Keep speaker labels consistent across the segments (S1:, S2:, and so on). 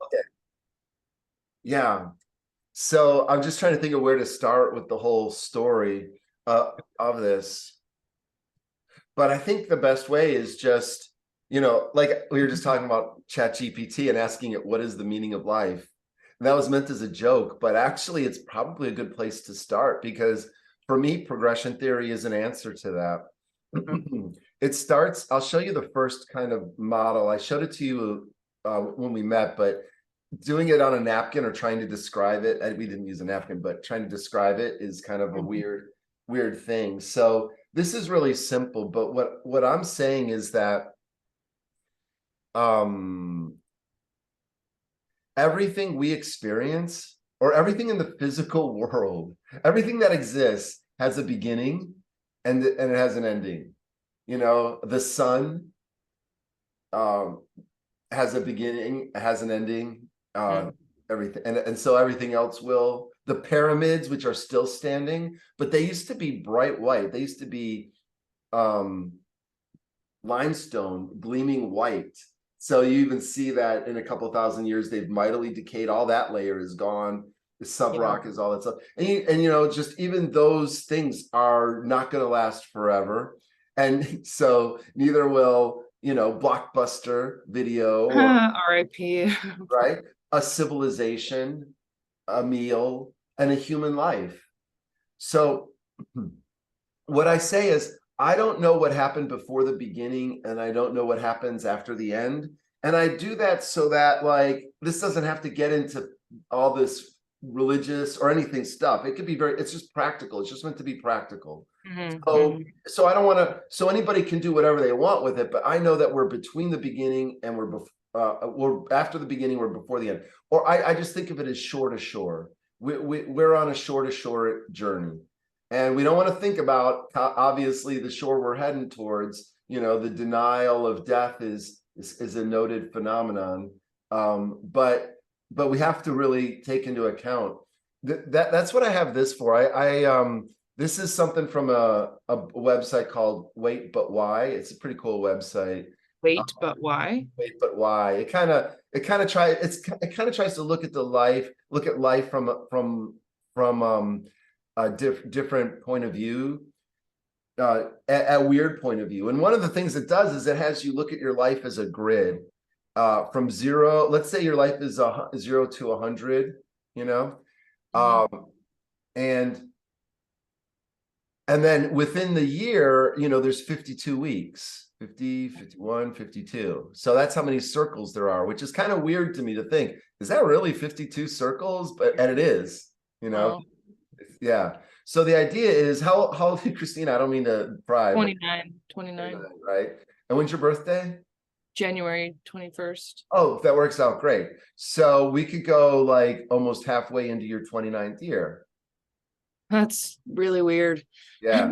S1: Okay. Yeah. So I'm just trying to think of where to start with the whole story of this. But I think the best way is just, like we were just talking about ChatGPT and asking it, what is the meaning of life? And that was meant as a joke, but actually it's probably a good place to start because for me, progression theory is an answer to
S2: Mhm.
S1: that. It starts, I'll show you the first kind of model. I showed it to you when we met, but doing it on a napkin or trying to describe it, and we didn't use a napkin, but trying to describe it is kind of a weird thing. So this is really simple, but what I'm saying is that um everything we experience or everything in the physical world, everything that exists has a beginning and it has an ending. The sun um has a beginning, has an ending,
S2: Mhm.
S1: everything, and so everything else will. The pyramids, which are still standing, but they used to be bright white. They used to be um, limestone, gleaming white. So you even see that in a couple thousand years, they've mightily decayed. All that layer is gone. The
S2: Yeah.
S1: subrock is all that stuff, and just even those things are not going to last forever, and so neither will Blockbuster video or
S2: R.I.P.
S1: right? A civilization, a meal, and a human life. So, what I say is, I don't know what happened before the beginning, and I don't know what happens after the end. And I do that so that, like, this doesn't have to get into all this religious or anything stuff. It could be it's just practical. It's just meant to be practical.
S2: Mhm,
S1: So,
S2: mhm.
S1: so I don't want to. So anybody can do whatever they want with it, but I know that we're between the beginning and we're after the beginning, we're before the end. Or I just think of it as shore to shore. We're on a shore to shore journey, and we don't want to think about obviously the shore we're heading towards. The denial of death is a noted phenomenon, but we have to really take into account that's what I have this for. I this is something from a website called Wait But Why. It's a pretty cool website. Uh,
S2: Wait, but why?
S1: Wait But Why. It kind of tries to look at life from a different point of view, a weird point of view. And one of the things it does is it has you look at your life as a grid, from zero. Let's say your life is 0 to 100. You know,
S2: Mhm.
S1: um, and and then within the year, there's 52 weeks, 50, 51, 52. So that's how many circles there are, which is kind of weird to me to think, is that really 52 circles? And it is, you know,
S2: Well,
S1: yeah. So the idea is how old are you, Christina? I don't mean to pry, but
S2: 29, 29.
S1: right. And when's your birthday?
S2: January 21st.
S1: Oh, that works out great. So we could go like almost halfway into your 29th year.
S2: That's really weird.
S1: Yeah.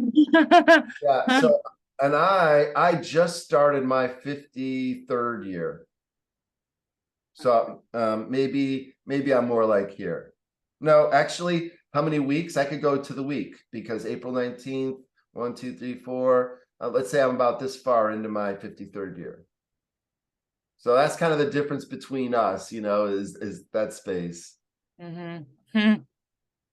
S1: Yeah. So, and I just started my 53rd year. So maybe I'm more like here. No, actually, how many weeks? I could go to the week because April 19th, 1, 2, 3, 4. Let's say I'm about this far into my 53rd year. So that's kind of the difference between us, is that space.
S2: Mhm. Mhm.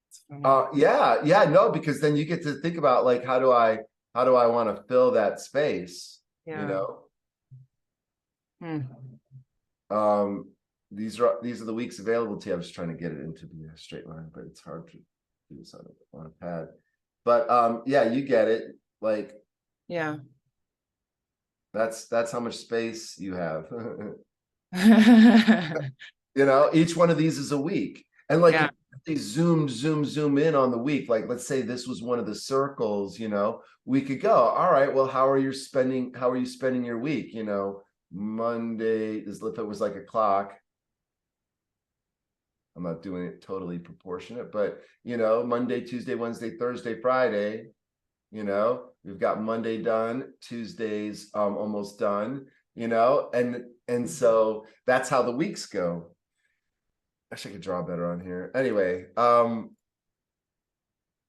S2: It's funny.
S1: Yeah, no, because then you get to think about like how do I want to fill that space, you
S2: Yeah.
S1: know?
S2: Hmm.
S1: Um, these are the weeks available to you. I was trying to get it into be a straight line, but it's hard to do this on a pad. But yeah, you get it. Like
S2: Yeah.
S1: that's how much space you have. Each one of these is a week. And like if
S2: Yeah.
S1: they zoom in on the week, like let's say this was one of the circles, we could go, all right, well, how are you spending your week? Monday is if it was like a clock. I'm not doing it totally proportionate, but Monday, Tuesday, Wednesday, Thursday, Friday, we've got Monday done, Tuesday's almost done, and so that's how the weeks go. Actually, I could draw better on here. Anyway,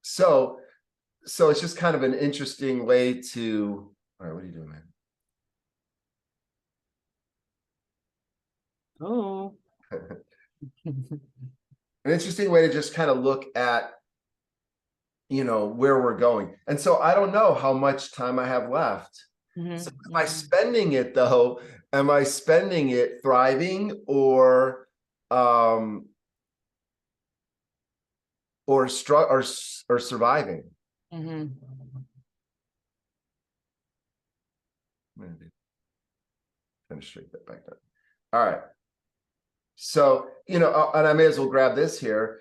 S1: so it's just kind of an interesting way to. All right, what are you doing, man?
S2: Oh.
S1: An interesting way to just kind of look at, you know, where we're going. And so I don't know how much time I have left. So am I spending it though? Am I spending it thriving or surviving? Finish straight that back down. All right. So, you know, and I may as well grab this here.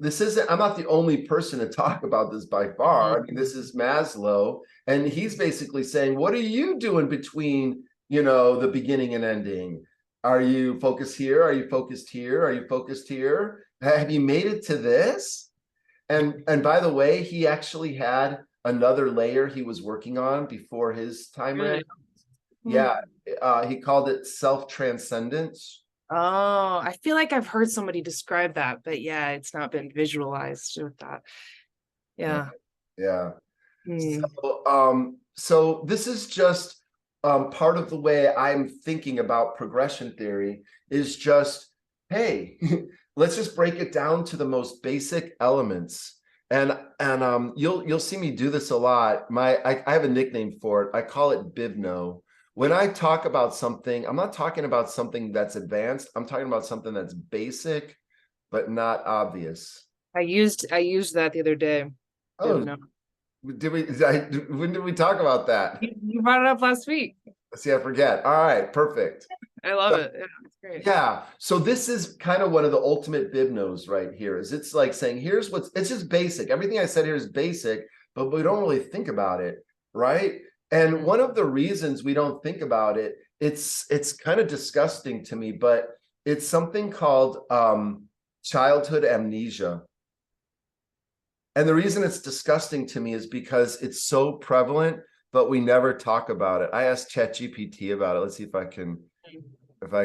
S1: This isn't, I'm not the only person to talk about this by far. I mean, this is Maslow, and he's basically saying, what are you doing between, you know, the beginning and ending? Are you focused here? Are you focused here? Are you focused here? Have you made it to this? And by the way, he actually had another layer he was working on before his time ran. Yeah, he called it self-transcendence.
S2: Oh, I feel like I've heard somebody describe that, but yeah, it's not been visualized with that. Yeah.
S1: Yeah. So this is just part of the way I'm thinking about progression theory is just, hey, let's just break it down to the most basic elements. And you'll see me do this a lot. I have a nickname for it. I call it Bivno. When I talk about something, I'm not talking about something that's advanced. I'm talking about something that's basic, but not obvious.
S2: I used that the other day.
S1: Oh, when did we talk about that?
S2: You brought it up last week.
S1: See, I forget. All right, perfect.
S2: I love it. Yeah, it's great.
S1: Yeah. So this is kind of one of the ultimate Bivnos right here. Is it's like saying, here's what's, it's just basic. Everything I said here is basic, but we don't really think about it, right? And one of the reasons we don't think about it, it's kind of disgusting to me, but it's something called childhood amnesia. And the reason it's disgusting to me is because it's so prevalent, but we never talk about it. I asked ChatGPT about it. Let's see if I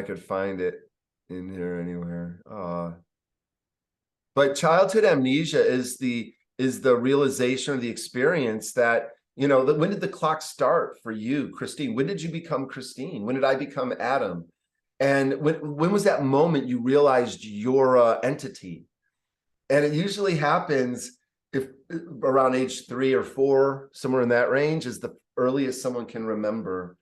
S1: could find it in here anywhere. But childhood amnesia is the realization or the experience that, you know, when did the clock start for you, Christine? When did you become Christine? When did I become Adam? And when was that moment you realized your entity? And it usually happens if around age 3 or 4, somewhere in that range is the earliest someone can remember.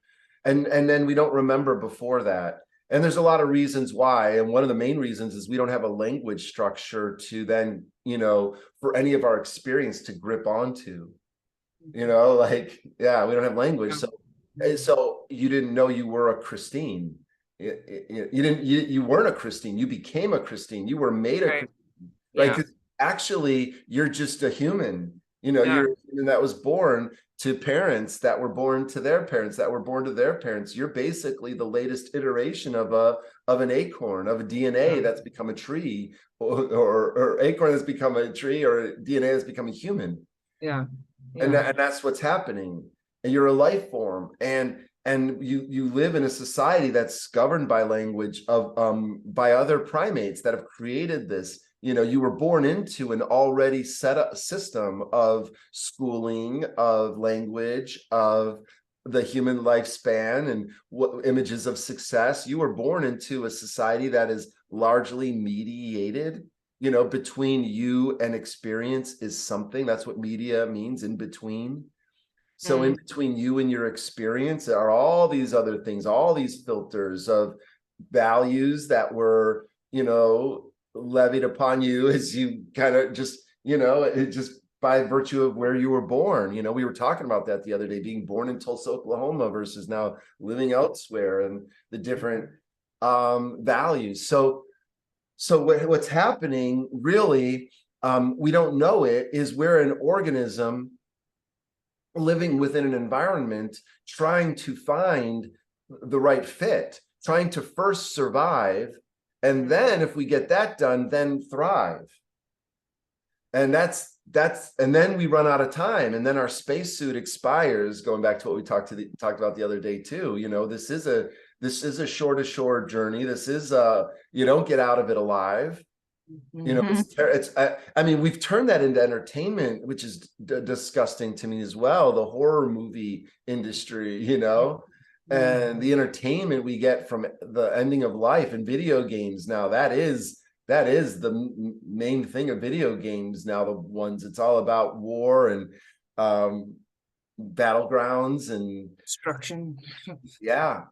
S1: And then we don't remember before that. And there's a lot of reasons why. And one of the main reasons is we don't have a language structure to then, you know, for any of our experience to grip onto. You know, like, yeah, we don't have language. So you didn't know you were a Christine. You weren't a Christine. You became a Christine. You were made a Christine. Right? Because actually, you're just a human. You know, you're a human that was born to parents that were born to their parents that were born to their parents. You're basically the latest iteration of an acorn, of a DNA that's become a tree, or acorn has become a tree, or DNA has become a human.
S2: Yeah.
S1: And that's what's happening. And you're a life form, and you live in a society that's governed by language of by other primates that have created this. You know, you were born into an already set up system of schooling, of language, of the human lifespan, and what images of success. You were born into a society that is largely mediated. You know, between you and experience is something. That's what media means, in between. So in between you and your experience there are all these other things, all these filters of values that were, you know, levied upon you as you kind of just, you know, it just by virtue of where you were born. You know, we were talking about that the other day, being born in Tulsa, Oklahoma versus now living elsewhere, and the different values. So what's happening really, we don't know it, is we're an organism living within an environment, trying to find the right fit, trying to first survive. And then if we get that done, then thrive. And and then we run out of time, and then our spacesuit expires, going back to what we talked about the other day too. You know, this is a shore to shore journey. This is you don't get out of it alive. You know, I mean, we've turned that into entertainment, which is disgusting to me as well. The horror movie industry, you know, and the entertainment we get from the ending of life in video games now, that is that is the main thing of video games now. The ones it's all about war and battlegrounds and
S2: Destruction.
S1: yeah.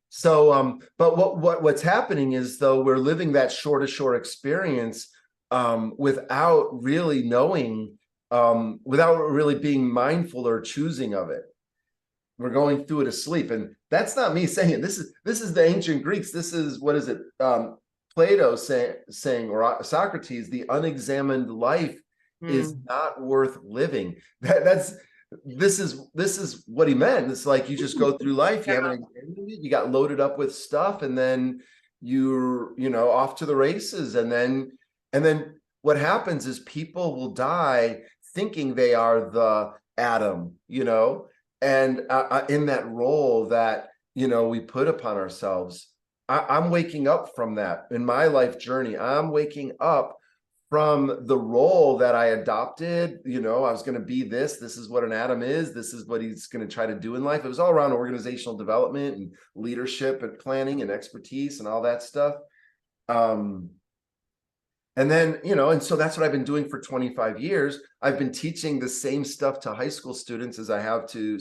S1: So but what's happening is, though, we're living that shore to shore experience without really knowing, without really being mindful or choosing of it. We're going through it asleep, and that's not me saying it. This is the ancient Greeks. This is, what is it, Plato saying, or Socrates, the unexamined life is not worth living. This is what he meant. It's like you just go through life, you haven't examined it, you got loaded up with stuff, and then you're, off to the races. And then what happens is people will die thinking they are the atom, and in that role that, we put upon ourselves. I'm waking up from that in my life journey. I'm waking up from the role that I adopted. I was going to be this. This is what an atom is. This is what he's going to try to do in life. It was all around organizational development and leadership and planning and expertise and all that stuff. And then, and so that's what I've been doing for 25 years. I've been teaching the same stuff to high school students as I have to,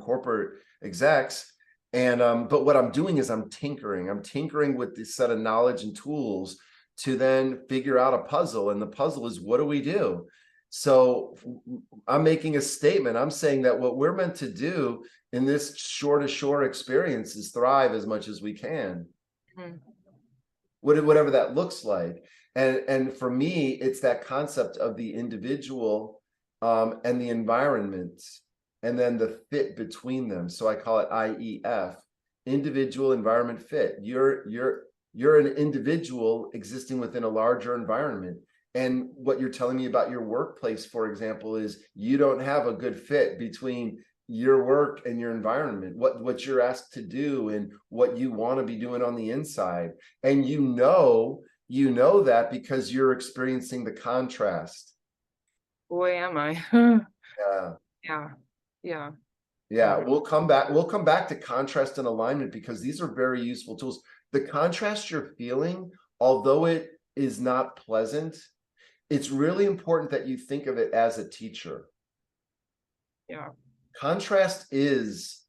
S1: corporate execs. And, but what I'm doing is I'm tinkering with this set of knowledge and tools to then figure out a puzzle. And the puzzle is, what do we do? So I'm making a statement. I'm saying that what we're meant to do in this shore to shore experience is thrive as much as we can. Whatever that looks like. And for me, it's that concept of the individual and the environment, and then the fit between them. So I call it IEF, individual environment fit. You're an individual existing within a larger environment. And what you're telling me about your workplace, for example, is you don't have a good fit between your work and your environment, what you're asked to do and what you want to be doing on the inside. And you know that because you're experiencing the contrast.
S2: Boy, am I.
S1: Yeah. We'll come back to contrast and alignment, because these are very useful tools. The contrast you're feeling, although it is not pleasant, it's really important that you think of it as a teacher. Contrast is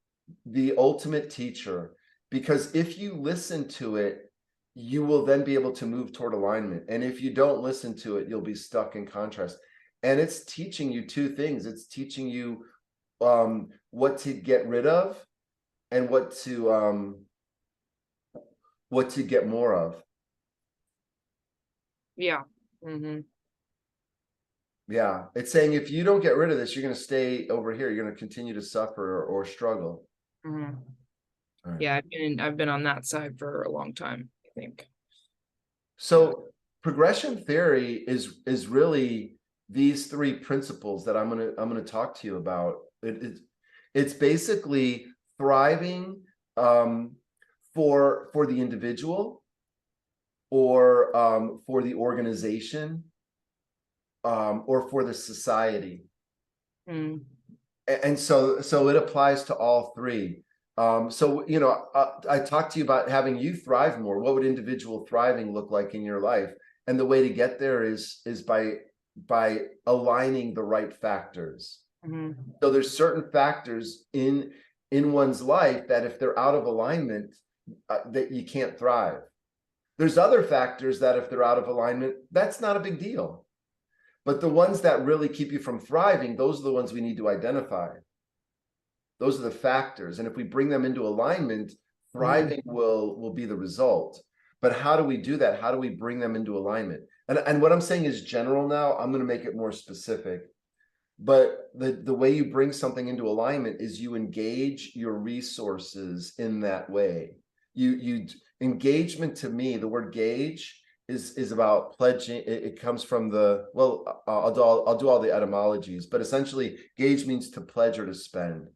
S1: the ultimate teacher, because if you listen to it, you will then be able to move toward alignment. And if you don't listen to it, you'll be stuck in contrast. And it's teaching you two things. It's teaching you what to get rid of and what to get more of.
S2: Yeah.
S1: Yeah. It's saying, if you don't get rid of this, you're going to stay over here. You're going to continue to suffer or struggle.
S2: Right.
S1: Yeah,
S2: I've been on that side for a long time, I think.
S1: So progression theory is really these three principles that I'm gonna talk to you about. It's basically thriving for the individual, or for the organization, or for the society. And so it applies to all three. So, I talked to you about having you thrive more. What would individual thriving look like in your life? And the way to get there is by aligning the right factors. So there's certain factors in one's life that if they're out of alignment, that you can't thrive. There's other factors that if they're out of alignment, that's not a big deal. But the ones that really keep you from thriving, those are the ones we need to identify. Those are the factors. And if we bring them into alignment, thriving will be the result. But how do we do that? How do we bring them into alignment? And what I'm saying is general now. I'm going to make it more specific. But the way you bring something into alignment is you engage your resources in that way. You engagement, to me, the word gauge is about pledging. It comes from I'll do all the etymologies, but essentially gauge means to pledge or to spend.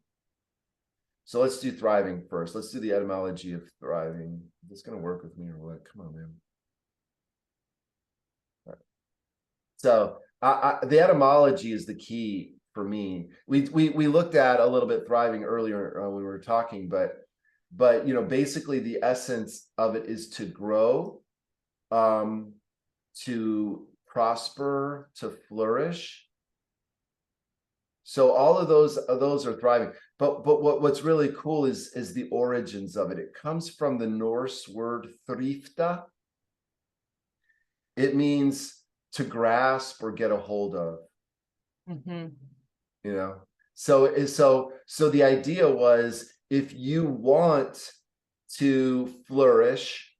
S1: So let's do thriving first. Let's do the etymology of thriving. Is this going to work with me or what? Come on, man. All right. So the etymology is the key for me. We looked at a little bit thriving earlier when we were talking, but basically the essence of it is to grow, to prosper, to flourish. So all of those are thriving. But what's really cool is the origins of it. It comes from the Norse word thrifta. It means to grasp or get a hold of.
S2: Mhm.
S1: You know, so the idea was, if you want to flourish,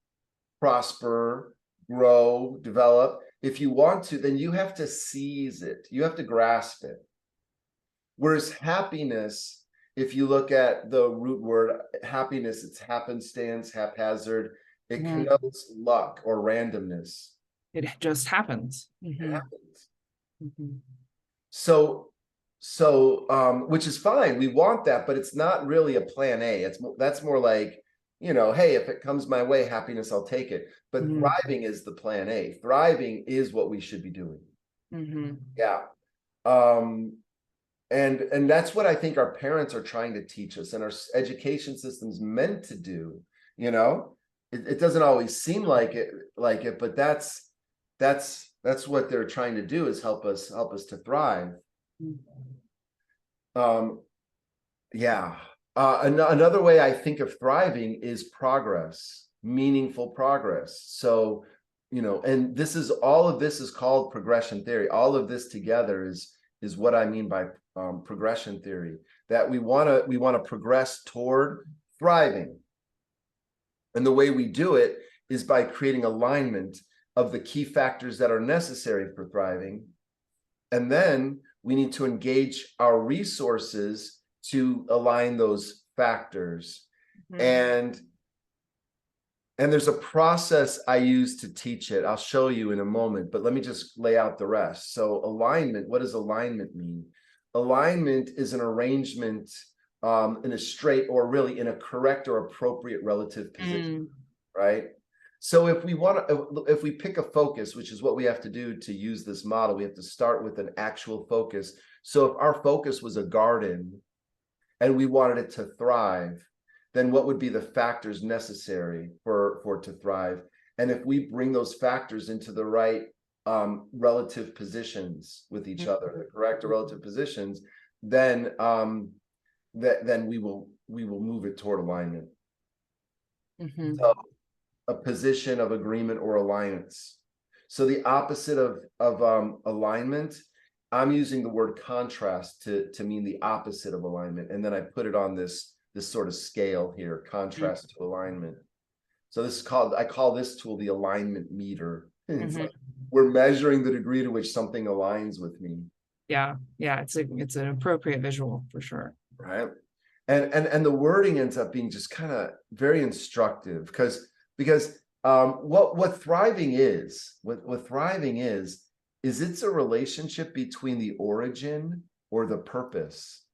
S1: prosper, grow, develop, if you want to, then you have to seize it. You have to grasp it. Whereas happiness, if you look at the root word happiness, it's happenstance, haphazard. It
S2: Mhm.
S1: connotes luck or randomness.
S2: It just happens.
S1: It
S2: Mhm.
S1: happens.
S2: Mhm.
S1: So which is fine. We want that, but it's not really a plan A. That's more like, hey, if it comes my way, happiness, I'll take it. But
S2: Mhm.
S1: thriving is the plan A. Thriving is what we should be doing.
S2: Mhm.
S1: Yeah. And that's what I think our parents are trying to teach us, and our education system's meant to do. It doesn't always seem like it, but that's what they're trying to do, is help us to thrive. Um, yeah. Another way I think of thriving is progress, meaningful progress. So, and all of this is called progression theory. All of this together is what I mean by progression theory, that we want to progress toward thriving. And the way we do it is by creating alignment of the key factors that are necessary for thriving. And then we need to engage our resources to align those factors.
S2: Mhm.
S1: And there's a process I use to teach it. I'll show you in a moment, but let me just lay out the rest. So alignment, what does alignment mean? Alignment is an arrangement in a straight, or really in a correct or appropriate relative position, right? So if we pick a focus, which is what we have to do to use this model, we have to start with an actual focus. So if our focus was a garden and we wanted it to thrive, then what would be the factors necessary for it to thrive? And if we bring those factors into the right relative positions with each other, the correct or relative positions, then then we will move it toward alignment.
S2: Mhm.
S1: So a position of agreement or alliance. So the opposite of alignment, I'm using the word contrast to mean the opposite of alignment, and then I put it on this sort of scale here, contrast to alignment. So I call this tool the alignment meter. It's
S2: Mhm.
S1: like we're measuring the degree to which something aligns with me,
S2: Yeah, it's an appropriate visual for sure.
S1: right? And the wording ends up being just kind of very instructive, because what thriving is, it's a relationship between the origin or the purpose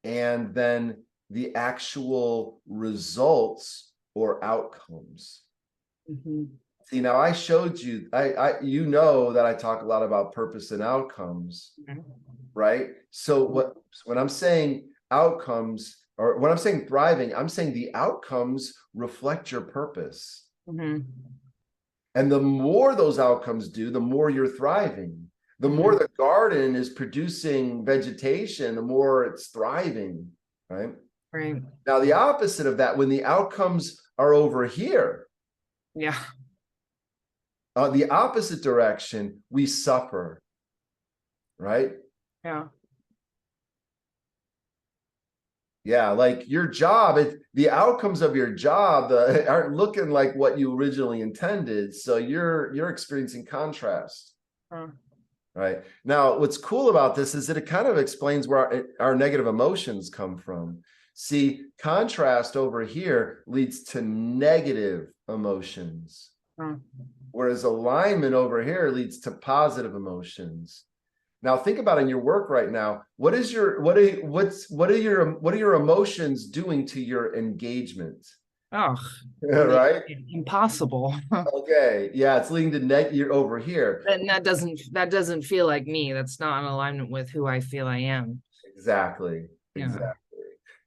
S1: and then the actual results or outcomes.
S2: Mhm.
S1: See, now I showed you, that I talk a lot about purpose and outcomes,
S2: Mhm.
S1: right? So when I'm saying outcomes, or when I'm saying thriving, I'm saying the outcomes reflect your purpose.
S2: Mhm.
S1: And the more those outcomes do, the more you're thriving. The more
S2: Mhm.
S1: the garden is producing vegetation, the more it's thriving, right?
S2: Right.
S1: Now, the opposite of that, when the outcomes are over here,
S2: Yeah.
S1: the opposite direction, we suffer, right?
S2: Yeah.
S1: Yeah, like your job, the outcomes of your job aren't looking like what you originally intended. So you're experiencing contrast. Right. Now, what's cool about this is that it kind of explains where our negative emotions come from. See, contrast over here leads to negative emotions, whereas alignment over here leads to positive emotions. Now, think about in your work right now. What are your emotions doing to your engagement?
S2: Oh,
S1: Right?
S2: impossible.
S1: Okay. Yeah, it's leading to you're over here.
S2: And that doesn't feel like me. That's not in alignment with who I feel I am.
S1: Exactly.
S2: Yeah.
S1: Exactly.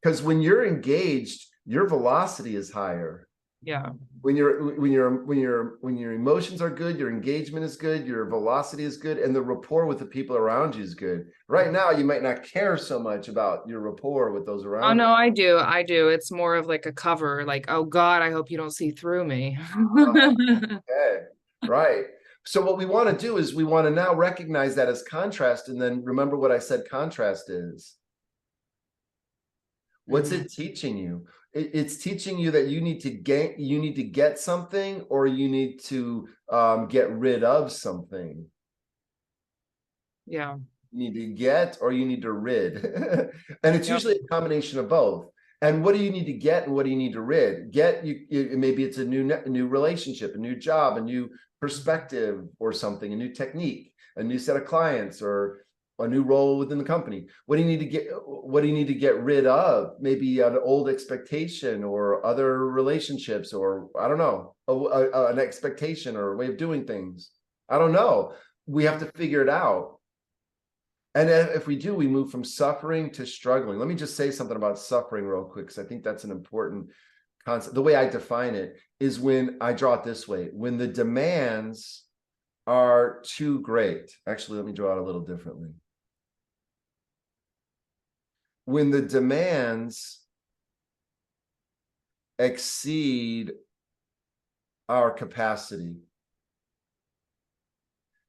S1: Because when you're engaged, your velocity is higher.
S2: Yeah.
S1: When your emotions are good, your engagement is good, your velocity is good, and the rapport with the people around you is good. Right now, you might not care so much about your rapport with those
S2: Oh
S1: around
S2: no, I do. I do. It's more of like a cover, like, oh God, I hope you don't see through me.
S1: you. Okay, right. So what we want to do is we want to now recognize that as contrast, and then remember what I said contrast is. What's
S2: Mhm.
S1: it teaching you? It's teaching you that you need to get something, or you need to get rid of something.
S2: Yeah.
S1: You need to get, or you need to rid. And it's
S2: Yep.
S1: usually a combination of both. And what do you need to get, and what do you need to rid? Maybe it's a new relationship, a new job, a new perspective, or something, a new technique, a new set of clients, or a new role within the company. What do you need to get? What do you need to get rid of? Maybe an old expectation, or other relationships, or I don't know, an expectation or a way of doing things. I don't know. We have to figure it out. And if we do, we move from suffering to struggling. Let me just say something about suffering real quick, because I think that's an important concept. The way I define it is, when I draw it this way: when the demands are too great. Actually, let me draw it a little differently. When the demands exceed our capacity.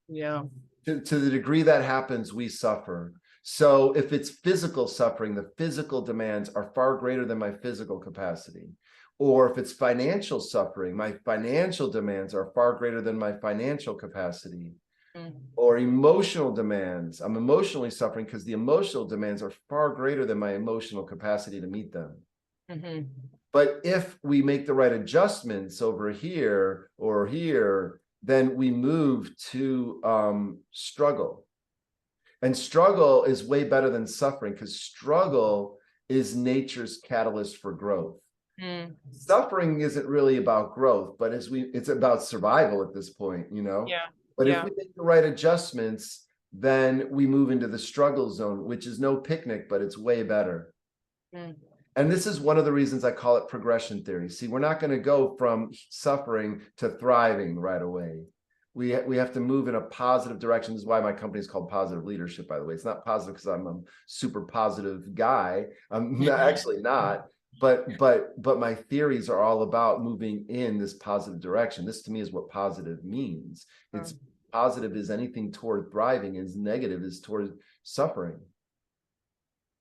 S2: Yeah.
S1: To the degree that happens, we suffer. So if it's physical suffering, the physical demands are far greater than my physical capacity. Or if it's financial suffering, my financial demands are far greater than my financial capacity.
S2: Mm.
S1: Or emotional demands, I'm emotionally suffering because the emotional demands are far greater than my emotional capacity to meet them.
S2: Mhm.
S1: But if we make the right adjustments over here or here, then we move to struggle. And struggle is way better than suffering, because struggle is nature's catalyst for growth.
S2: Mm.
S1: Suffering isn't really about growth, but it's about survival at this point, you know.
S2: Yeah.
S1: But if
S2: Yeah.
S1: we make the right adjustments, then we move into the struggle zone, which is no picnic, but it's way better.
S2: Mm.
S1: And this is one of the reasons I call it progression theory. See, we're not going to go from suffering to thriving right away. We have to move in a positive direction. This is why my company is called Positive Leadership, by the way. It's not positive because I'm a super positive guy. I'm actually not. But my theories are all about moving in this positive direction. This to me is what positive means. It's positive is anything toward thriving, is negative is toward suffering.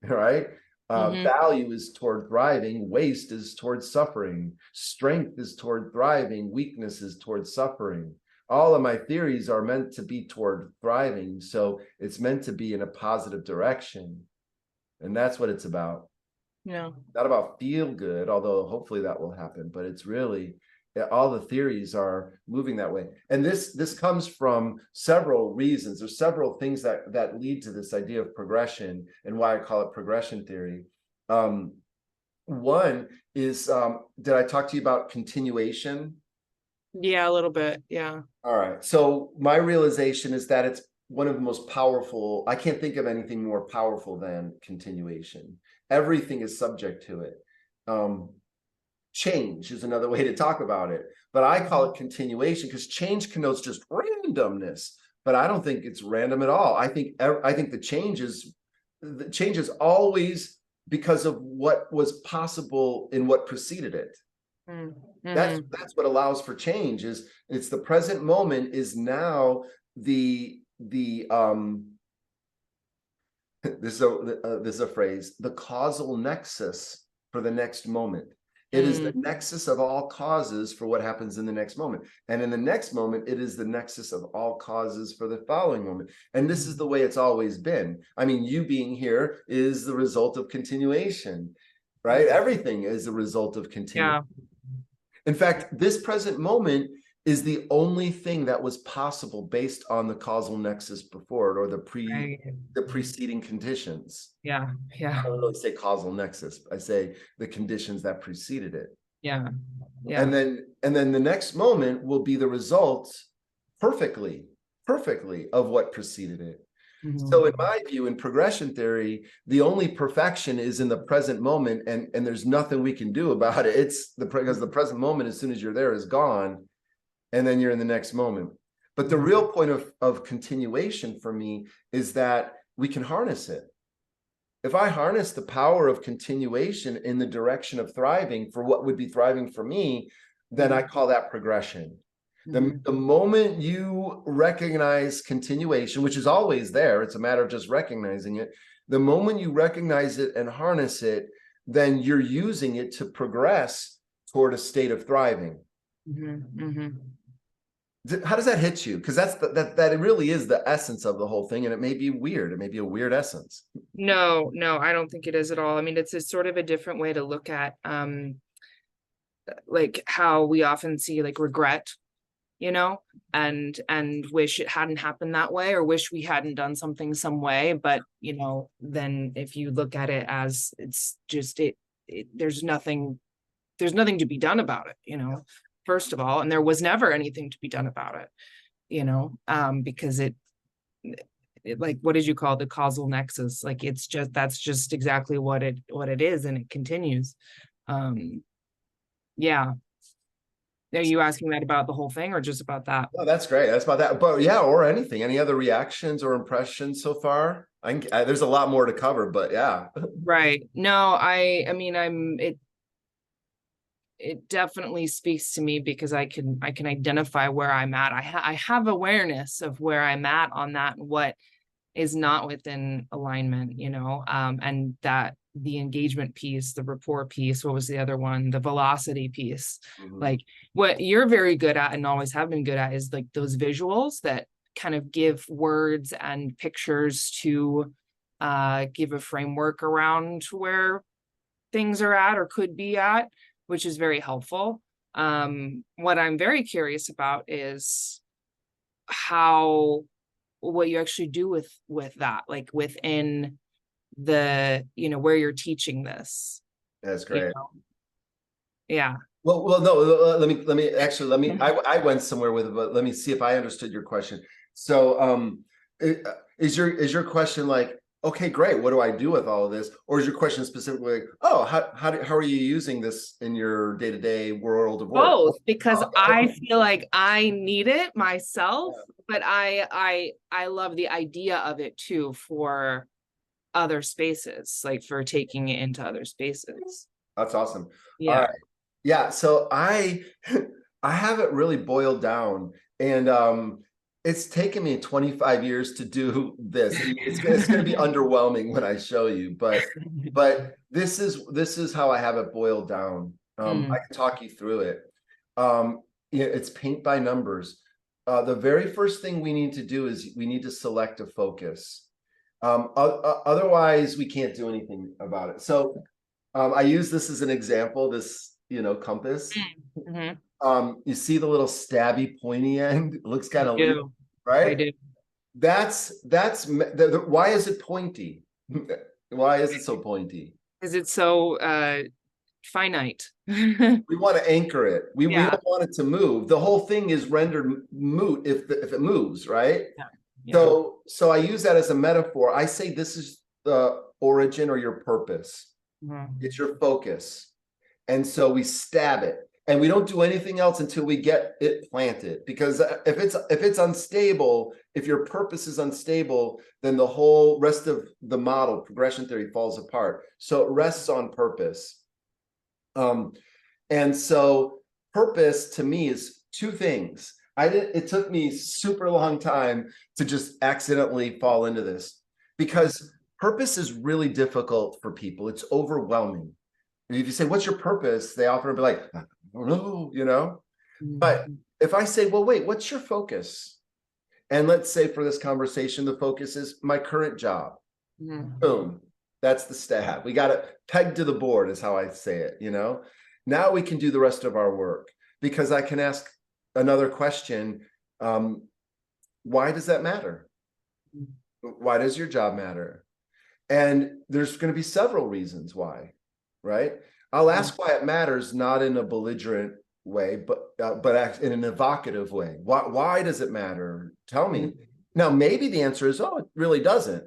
S1: Right?
S2: Mhm.
S1: Value is toward thriving, waste is toward suffering, strength is toward thriving, weakness is toward suffering. All of my theories are meant to be toward thriving, so it's meant to be in a positive direction. And that's what it's about.
S2: Yeah.
S1: Not about feel good, although hopefully that will happen, but it's really all the theories are moving that way. And this comes from several reasons. There's several things that lead to this idea of progression, and why I call it progression theory. One is, did I talk to you about continuation?
S2: Yeah, a little bit. Yeah.
S1: All right. So my realization is that it's one of the most powerful. I can't think of anything more powerful than continuation. Everything is subject to it. Change is another way to talk about it, but I call it continuation because change connotes just randomness. But I don't think it's random at all. I think the change is always because of what was possible in what preceded it.
S2: Mm.
S1: That's
S2: Mhm.
S1: that's what allows for change. Is it's the present moment is now the this is a phrase, the causal nexus for the next moment. It is the
S2: Mm.
S1: nexus of all causes for what happens in the next moment. And in the next moment, it is the nexus of all causes for the following moment. And this is the way it's always been. I mean, you being here is the result of continuation, right? Everything is a result of continuation.
S2: Yeah.
S1: In fact, this present moment is the only thing that was possible based on the causal nexus before it, or
S2: Right.
S1: the preceding conditions.
S2: Yeah. Yeah.
S1: I don't really say causal nexus. I say the conditions that preceded it.
S2: Yeah.
S1: And
S2: Yeah.
S1: then the next moment will be the result perfectly of what preceded it. So in my view, in progression theory, the only perfection is in the present moment, and there's nothing we can do about it. It's because the present moment, as soon as you're there, is gone, and then you're in the next moment. But the real point of continuation for me is that we can harness it. If I harness the power of continuation in the direction of thriving for what would be thriving for me, then I call that progression. The moment you recognize continuation, which is always there, it's a matter of just recognizing it. The moment you recognize it and harness it, then you're using it to progress toward a state of thriving. How does that hit you? Because that really is the essence of the whole thing, and it may be weird. It may be a weird essence.
S2: No, I don't think it is at all. I mean, it's a sort of a different way to look at like how we often see like regret, and wish it hadn't happened that way, or wish we hadn't done something some way. But then if you look at it as it's just there's nothing to be done about it, first of all, and there was never anything to be done about it, because it like, what did you call the causal nexus? Like, that's just exactly what it is, and it continues. Yeah. Are you asking that about the whole thing or just about that?
S1: Oh, that's great. That's about that. But yeah, or anything. Any other reactions or impressions so far? There's a lot more to cover, but yeah.
S2: Right. No, I mean, it definitely speaks to me because I can identify where I'm at. I have awareness of where I'm at on that and what is not within alignment, and that the engagement piece, the rapport piece, what was the other one? The velocity piece. Like, what you're very good at and always have been good at is like those visuals that kind of give words and pictures to give a framework around where things are at or could be at, which is very helpful. What I'm very curious about is what you actually do with that, like within the, where you're teaching this.
S1: That's great.
S2: Yeah.
S1: Well, no, let me, I went somewhere with it, but let me see if I understood your question. So, is your question like, okay, great, what do I do with all of this? Or is your question specifically like, oh, how are you using this in your day-to-day world of work?
S2: Both, because I feel like I need it myself, but I love the idea of it too for other spaces, like for taking it into other spaces.
S1: That's awesome.
S2: Yeah.
S1: All right. Yeah. So I have it really boiled down, and it's taken me 25 years to do this. It's going to be underwhelming when I show you, but this is how I have it boiled down. I can talk you through it. It's paint by numbers. The very first thing we need to do is we need to select a focus. Otherwise, we can't do anything about it. So I use this as an example, this, compass. You see the little stabby pointy end? It looks kind of weird, right?
S2: I do.
S1: That's why is it pointy? Why is it so pointy?
S2: Because it's so finite.
S1: We want to anchor it. We don't want it to move. The whole thing is rendered moot if it moves, right? Yeah. So I use that as a metaphor. I say this is the origin or your purpose. It's your focus. And so we stab it, and we don't do anything else until we get it planted. Because if it's unstable, if your purpose is unstable, then the whole rest of the model, progression theory, falls apart. So it rests on purpose. And so purpose to me is two things. It took me super long time to just accidentally fall into this, because purpose is really difficult for people. It's overwhelming. If you say, what's your purpose? They often will be like, I don't know, But if I say, well, wait, what's your focus? And let's say for this conversation, the focus is my current job. Boom. That's the stab. We got it pegged to the board is how I say it, Now we can do the rest of our work, because I can ask another question. Why does that matter? Why does your job matter? And there's going to be several reasons why, right? I'll ask why it matters, not in a belligerent way, but in an evocative way. Why does it matter? Tell me. Now, maybe the answer is, oh, it really doesn't.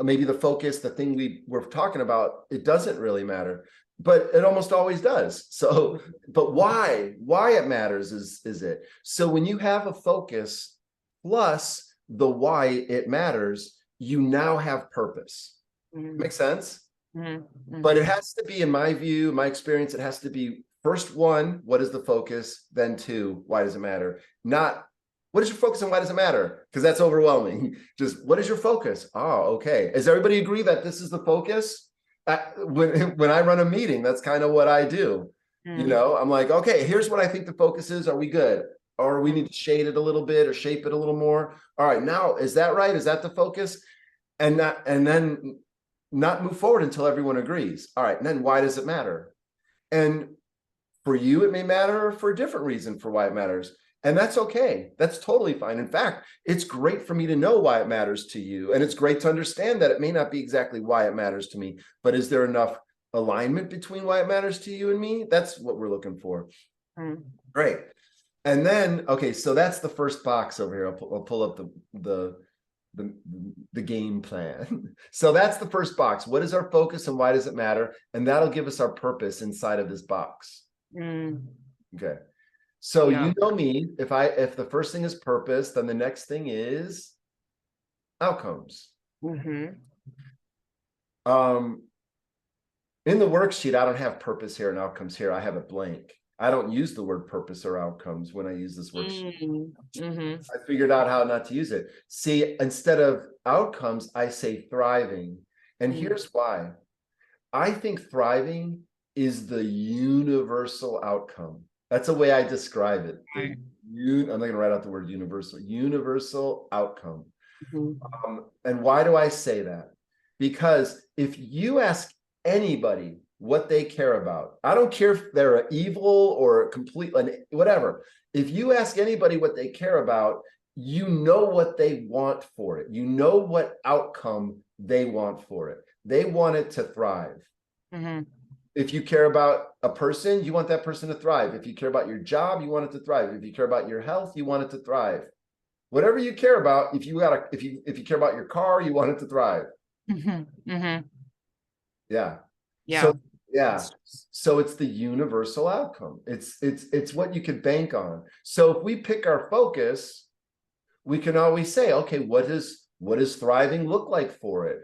S1: Maybe the focus, the thing we're talking about, it doesn't really matter, but it almost always does. So, but why it matters is it. So when you have a focus plus the why it matters, you now have purpose. Makes sense? But it has to be, in my view, my experience, it has to be first one, what is the focus? Then two, why does it matter? Not what is your focus and why does it matter? Because that's overwhelming. Just what is your focus? Oh, okay. Does everybody agree that this is the focus? When I run a meeting, that's kind of what I do. You know, I'm like, okay, here's what I think the focus is. Are we good? Or we need to shade it a little bit or shape it a little more. All right, now, is that right? Is that the focus? And then not move forward until everyone agrees. All right, and then why does it matter? And for you, it may matter for a different reason for why it matters. And that's okay. That's totally fine. In fact, it's great for me to know why it matters to you. And it's great to understand that it may not be exactly why it matters to me, but is there enough alignment between why it matters to you and me? That's what we're looking for. Great. And then, okay, so that's the first box over here. I'll pull up the game plan. So that's the first box. What is our focus and why does it matter? And that'll give us our purpose inside of this box. Okay. So you know me, if the first thing is purpose, then the next thing is outcomes. In the worksheet, I don't have purpose here and outcomes here. I have it blank. I don't use the word purpose or outcomes when I use this worksheet. I figured out how not to use it. See, instead of outcomes, I say thriving. And here's why. I think thriving is the universal outcome. That's the way I describe it. I'm not going to write out the word universal outcome. And why do I say that? Because if you ask anybody what they care about, I don't care if they're evil or complete, whatever. If you ask anybody what they care about, you know what they want for it. You know what outcome they want for it. They want it to thrive. If you care about a person, you want that person to thrive. If you care about your job, you want it to thrive. If you care about your health, you want it to thrive. Whatever you care about, if you care about your car, you want it to thrive. Yeah. So it's the universal outcome. It's what you could bank on. So if we pick our focus, we can always say, okay, what does thriving look like for it?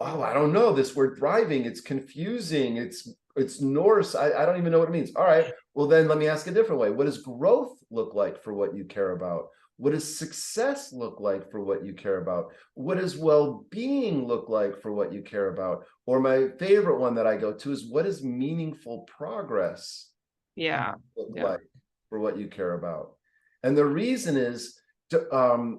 S1: Oh, I don't know. This word thriving, it's confusing. It's Norse. I don't even know what it means. All right. Well, then let me ask a different way. What does growth look like for what you care about? What does success look like for what you care about? What does well-being look like for what you care about? Or my favorite one that I go to is, what does meaningful progress look like for what you care about? And the reason is,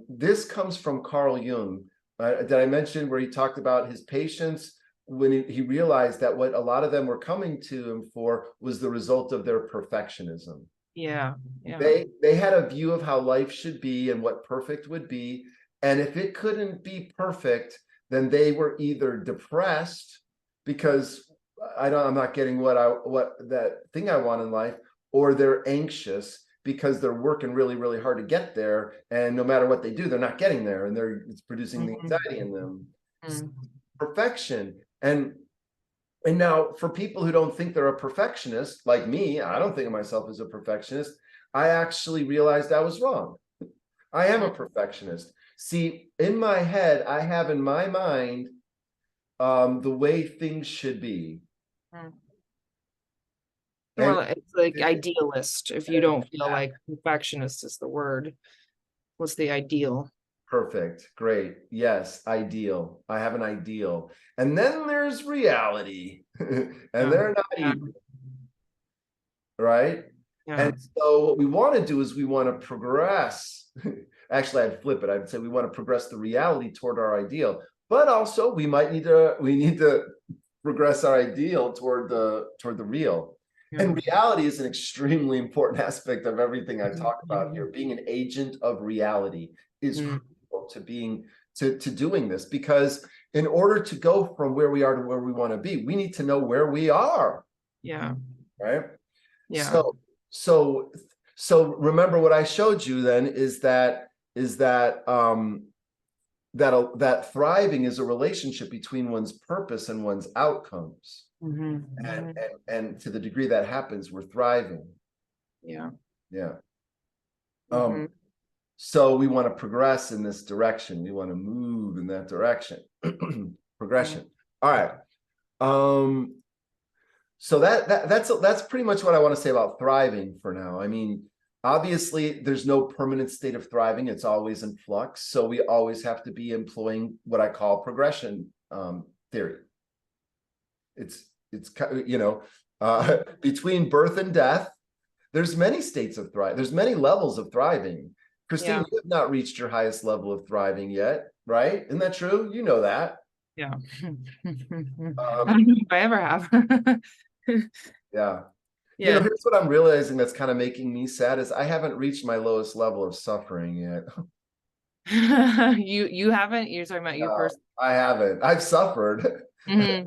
S1: this comes from Carl Jung. Did I mention where he talked about his patients when he realized that what a lot of them were coming to him for was the result of their perfectionism. They had a view of how life should be and what perfect would be, and if it couldn't be perfect, then they were either depressed because I'm not getting what that thing I want in life, or they're anxious because they're working really, really hard to get there, and no matter what they do, they're not getting there, and it's producing the anxiety in them. Perfection. And now, for people who don't think they're a perfectionist, like me, I don't think of myself as a perfectionist. I actually realized I was wrong. I am a perfectionist. See, in my head, I have in my mind the way things should be.
S2: Well, it's like idealist. If you don't feel like perfectionist is the word, what's the ideal?
S1: Perfect. Great. Yes. Ideal. I have an ideal. And then there's reality. And they're not equal. Right? And so what we want to do is we want to progress. Actually, I'd flip it. I'd say we want to progress the reality toward our ideal. But also we need to progress our ideal toward the real. And reality is an extremely important aspect of everything I talk about here. Being an agent of reality is critical to doing this, because in order to go from where we are to where we want to be, we need to know where we are. Right. So remember what I showed you then is that that thriving is a relationship between one's purpose and one's outcomes.
S2: Mhm,
S1: And,
S2: mhm.
S1: and to the degree that happens, we're thriving.
S2: Yeah.
S1: Yeah.
S2: Mhm.
S1: So we want to progress in this direction. We want to move in that direction. Progression. All right. So that's pretty much what I want to say about thriving for now. I mean, obviously, there's no permanent state of thriving. It's always in flux. So we always have to be employing what I call progression theory. It's between birth and death, there's many states of thrive. There's many levels of thriving. Christine,
S2: Yeah.
S1: you have not reached your highest level of thriving yet, right? Isn't that true? You know that.
S2: Yeah. I don't
S1: Um,
S2: know if I ever have.
S1: yeah.
S2: Yeah.
S1: Here's what I'm realizing that's kind of making me sad is I haven't reached my lowest level of suffering yet.
S2: You haven't? You're talking about you
S1: No,
S2: first.
S1: I haven't. I've suffered.
S2: Mhm.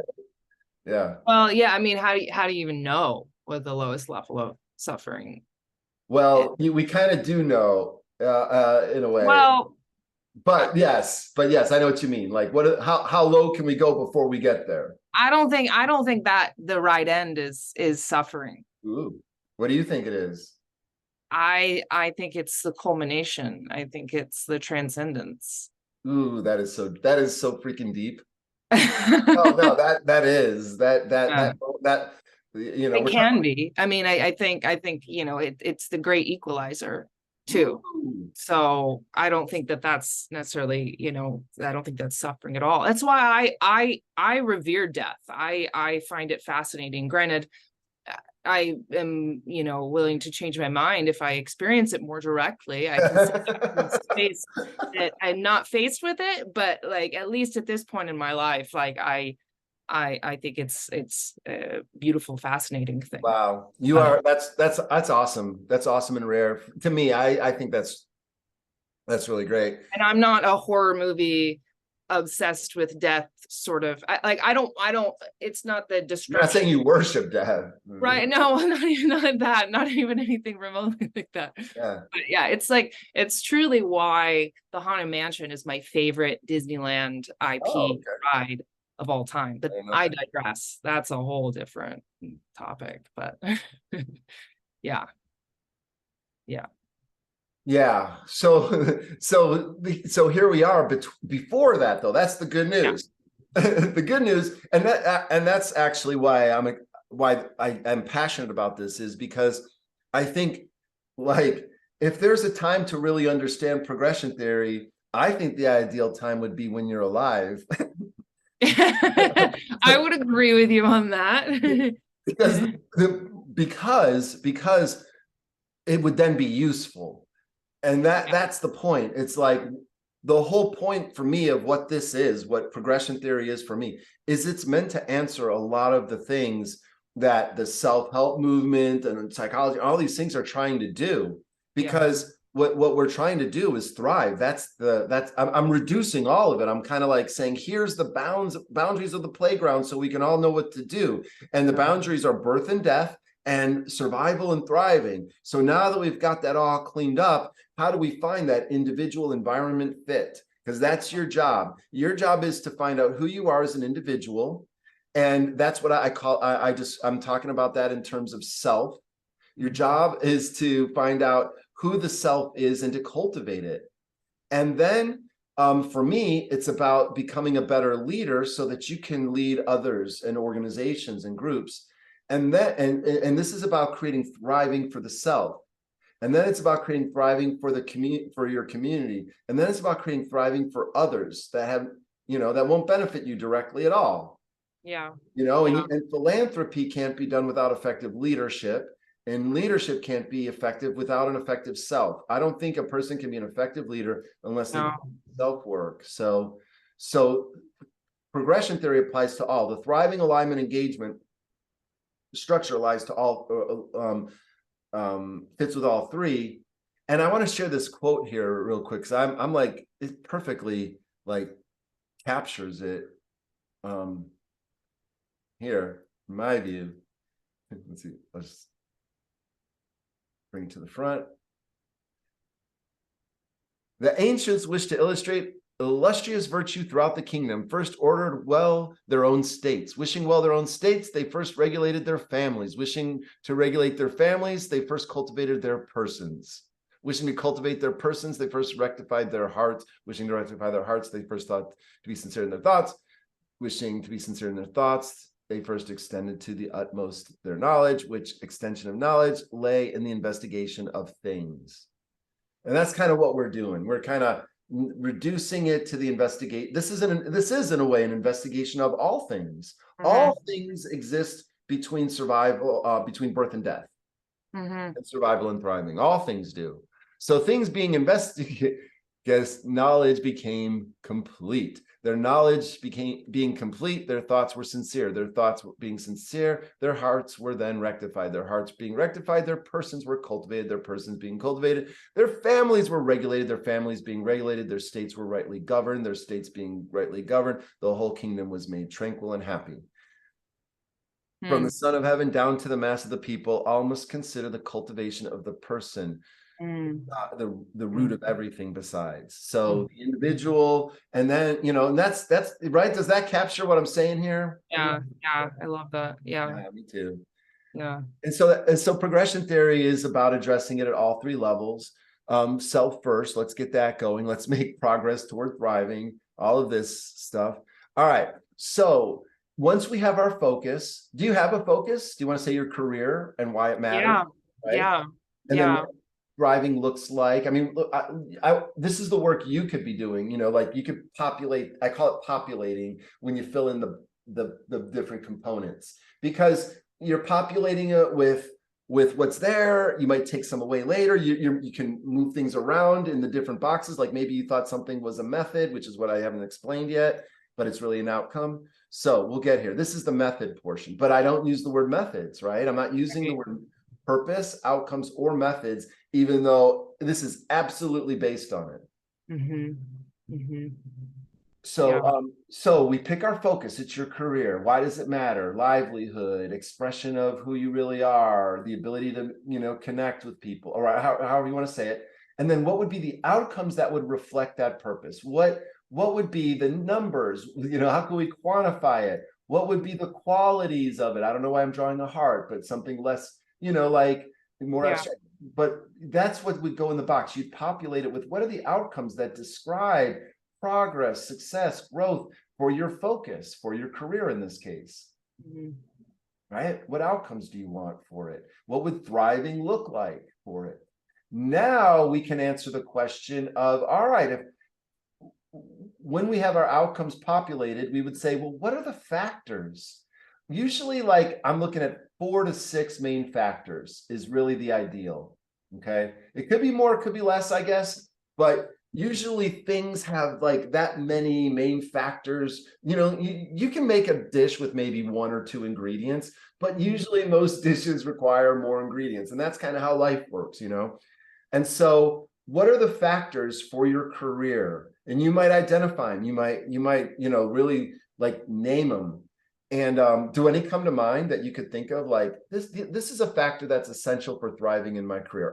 S1: Yeah.
S2: Well, yeah, I mean, how do you even know what the lowest level of suffering is?
S1: Well, we kind of do know in a way.
S2: Well,
S1: But yes, I know what you mean. Like how low can we go before we get there?
S2: I don't think that the right end is suffering.
S1: Ooh. What do you think it is?
S2: I think it's the culmination. I think it's the transcendence.
S1: Ooh, that is so freaking deep. Oh no,
S2: Yeah.
S1: that
S2: It
S1: we're
S2: can
S1: talking.
S2: be. I mean, I think, it's the great equalizer too.
S1: Ooh.
S2: So I don't think that that's necessarily, I don't think that's suffering at all. That's why I revere death. I find it fascinating. Granted, I am, willing to change my mind if I experience it more directly. I can see space that I'm not faced with it, but like at least at this point in my life, like I think it's a beautiful, fascinating thing.
S1: Wow, you are that's awesome. That's awesome and rare to me. I think that's really great.
S2: And I'm not a horror movie obsessed with death sort of. I don't, it's not the
S1: I'm not saying
S2: destruction.
S1: you worship death.
S2: Right. No, not even not that, not even anything remotely like that.
S1: Yeah.
S2: But yeah, it's like it's truly why the Haunted Mansion is my favorite Disneyland
S1: Oh,
S2: IP
S1: okay.
S2: ride of all time. But
S1: I know
S2: I
S1: that.
S2: digress. That's a whole different topic. But yeah, yeah.
S1: Yeah. So so here we are. But before that, though, that's the good
S2: Yeah.
S1: news. The good news, and that's actually why I'm passionate about this is because I think like if there's a time to really understand progression theory, I think the ideal time would be when you're alive.
S2: I would agree with you on that.
S1: because because it would then be useful. And that's the point. It's like the whole point for me of what this is, what progression theory is for me, is it's meant to answer a lot of the things that the self-help movement and psychology, all these things are trying to do.
S2: Yeah.
S1: Because what we're trying to do is thrive. I'm reducing all of it. I'm kind of like saying, here's the boundaries of the playground so we can all know what to do. And the boundaries are birth and death and survival and thriving. So now that we've got that all cleaned up, how do we find that individual environment fit? Because that's your job. Your job is to find out who you are as an individual. And that's what I call, I'm talking about that in terms of self. Your job is to find out who the self is and to cultivate it. And then for me, it's about becoming a better leader so that you can lead others and organizations and groups. And this is about creating thriving for the self. And then it's about creating thriving for the community, for your community. And then it's about creating thriving for others that have, that won't benefit you directly at all.
S2: Yeah.
S1: And philanthropy can't be done without effective leadership. And leadership can't be effective without an effective self. I don't think a person can be an effective leader unless they do self work. So progression theory applies to all. The thriving alignment engagement structure applies to all, fits with all three. And I want to share this quote here real quick because I'm like, it perfectly like captures it here, in my view. Let's see, let's just bring it to the front. The ancients wished to illustrate illustrious virtue throughout the kingdom, first ordered well their own states. Wishing well their own states, they first regulated their families. Wishing to regulate their families, they first cultivated their persons. Wishing to cultivate their persons, they first rectified their hearts. Wishing to rectify their hearts, they first thought to be sincere in their thoughts. Wishing to be sincere in their thoughts, they first extended to the utmost their knowledge, which extension of knowledge lay in the investigation of things. And that's kind of what we're doing. We're kind of reducing it to the investigate. This is in a way an investigation of all things. All things exist between survival, between birth and death, and survival and thriving. All things do. So things being investigated, guess knowledge became complete. Their knowledge being complete, their thoughts were sincere. Their thoughts being sincere, their hearts were then rectified. Their hearts being rectified, their persons were cultivated. Their persons being cultivated, their families were regulated. Their families being regulated, their states were rightly governed. Their states being rightly governed, the whole kingdom was made tranquil and happy. From the Son of Heaven down to the mass of the people, all must consider the cultivation of the person. The root of everything besides. So the individual, and then and that's right. Does that capture what I'm saying here?
S2: Yeah, I love that. Yeah,
S1: me too.
S2: Yeah.
S1: And so progression theory is about addressing it at all three levels. Self first, let's get that going. Let's make progress toward thriving, all of this stuff. All right. So once we have our focus, do you have a focus? Do you want to say your career and why it matters?
S2: Yeah.
S1: Right?
S2: Yeah.
S1: And then thriving looks like, I mean, look, this is the work you could be doing, like you could populate, I call it populating, when you fill in the different components, because you're populating it with what's there. You might take some away later. You can move things around in the different boxes. Like maybe you thought something was a method, which is what I haven't explained yet, but it's really an outcome. So we'll get here. This is the method portion, but I don't use the word methods, right? I'm not using the word purpose, outcomes, or methods, even though this is absolutely based on it. So we pick our focus. It's your career. Why does it matter? Livelihood, expression of who you really are, the ability to connect with people, or however you want to say it. And then what would be the outcomes that would reflect that purpose? What would be the numbers? How can we quantify it? What would be the qualities of it? I don't know why I'm drawing a heart, but something less, like more abstract. But that's what would go in the box. You'd populate it with what are the outcomes that describe progress, success, growth for your focus, for your career in this case. Right? What outcomes do you want for it? What would thriving look like for it? Now we can answer the question of, all right, when we have our outcomes populated, we would say, well, what are the factors? Usually, like I'm looking at 4 to 6 main factors is really the ideal. Okay. It could be more, it could be less, I guess, but usually things have like that many main factors. You can make a dish with maybe 1 or 2 ingredients, but usually most dishes require more ingredients. And that's kind of how life works, And so what are the factors for your career? And you might identify them. You might, really like name them. And do any come to mind that you could think of like this is a factor that's essential for thriving in my career?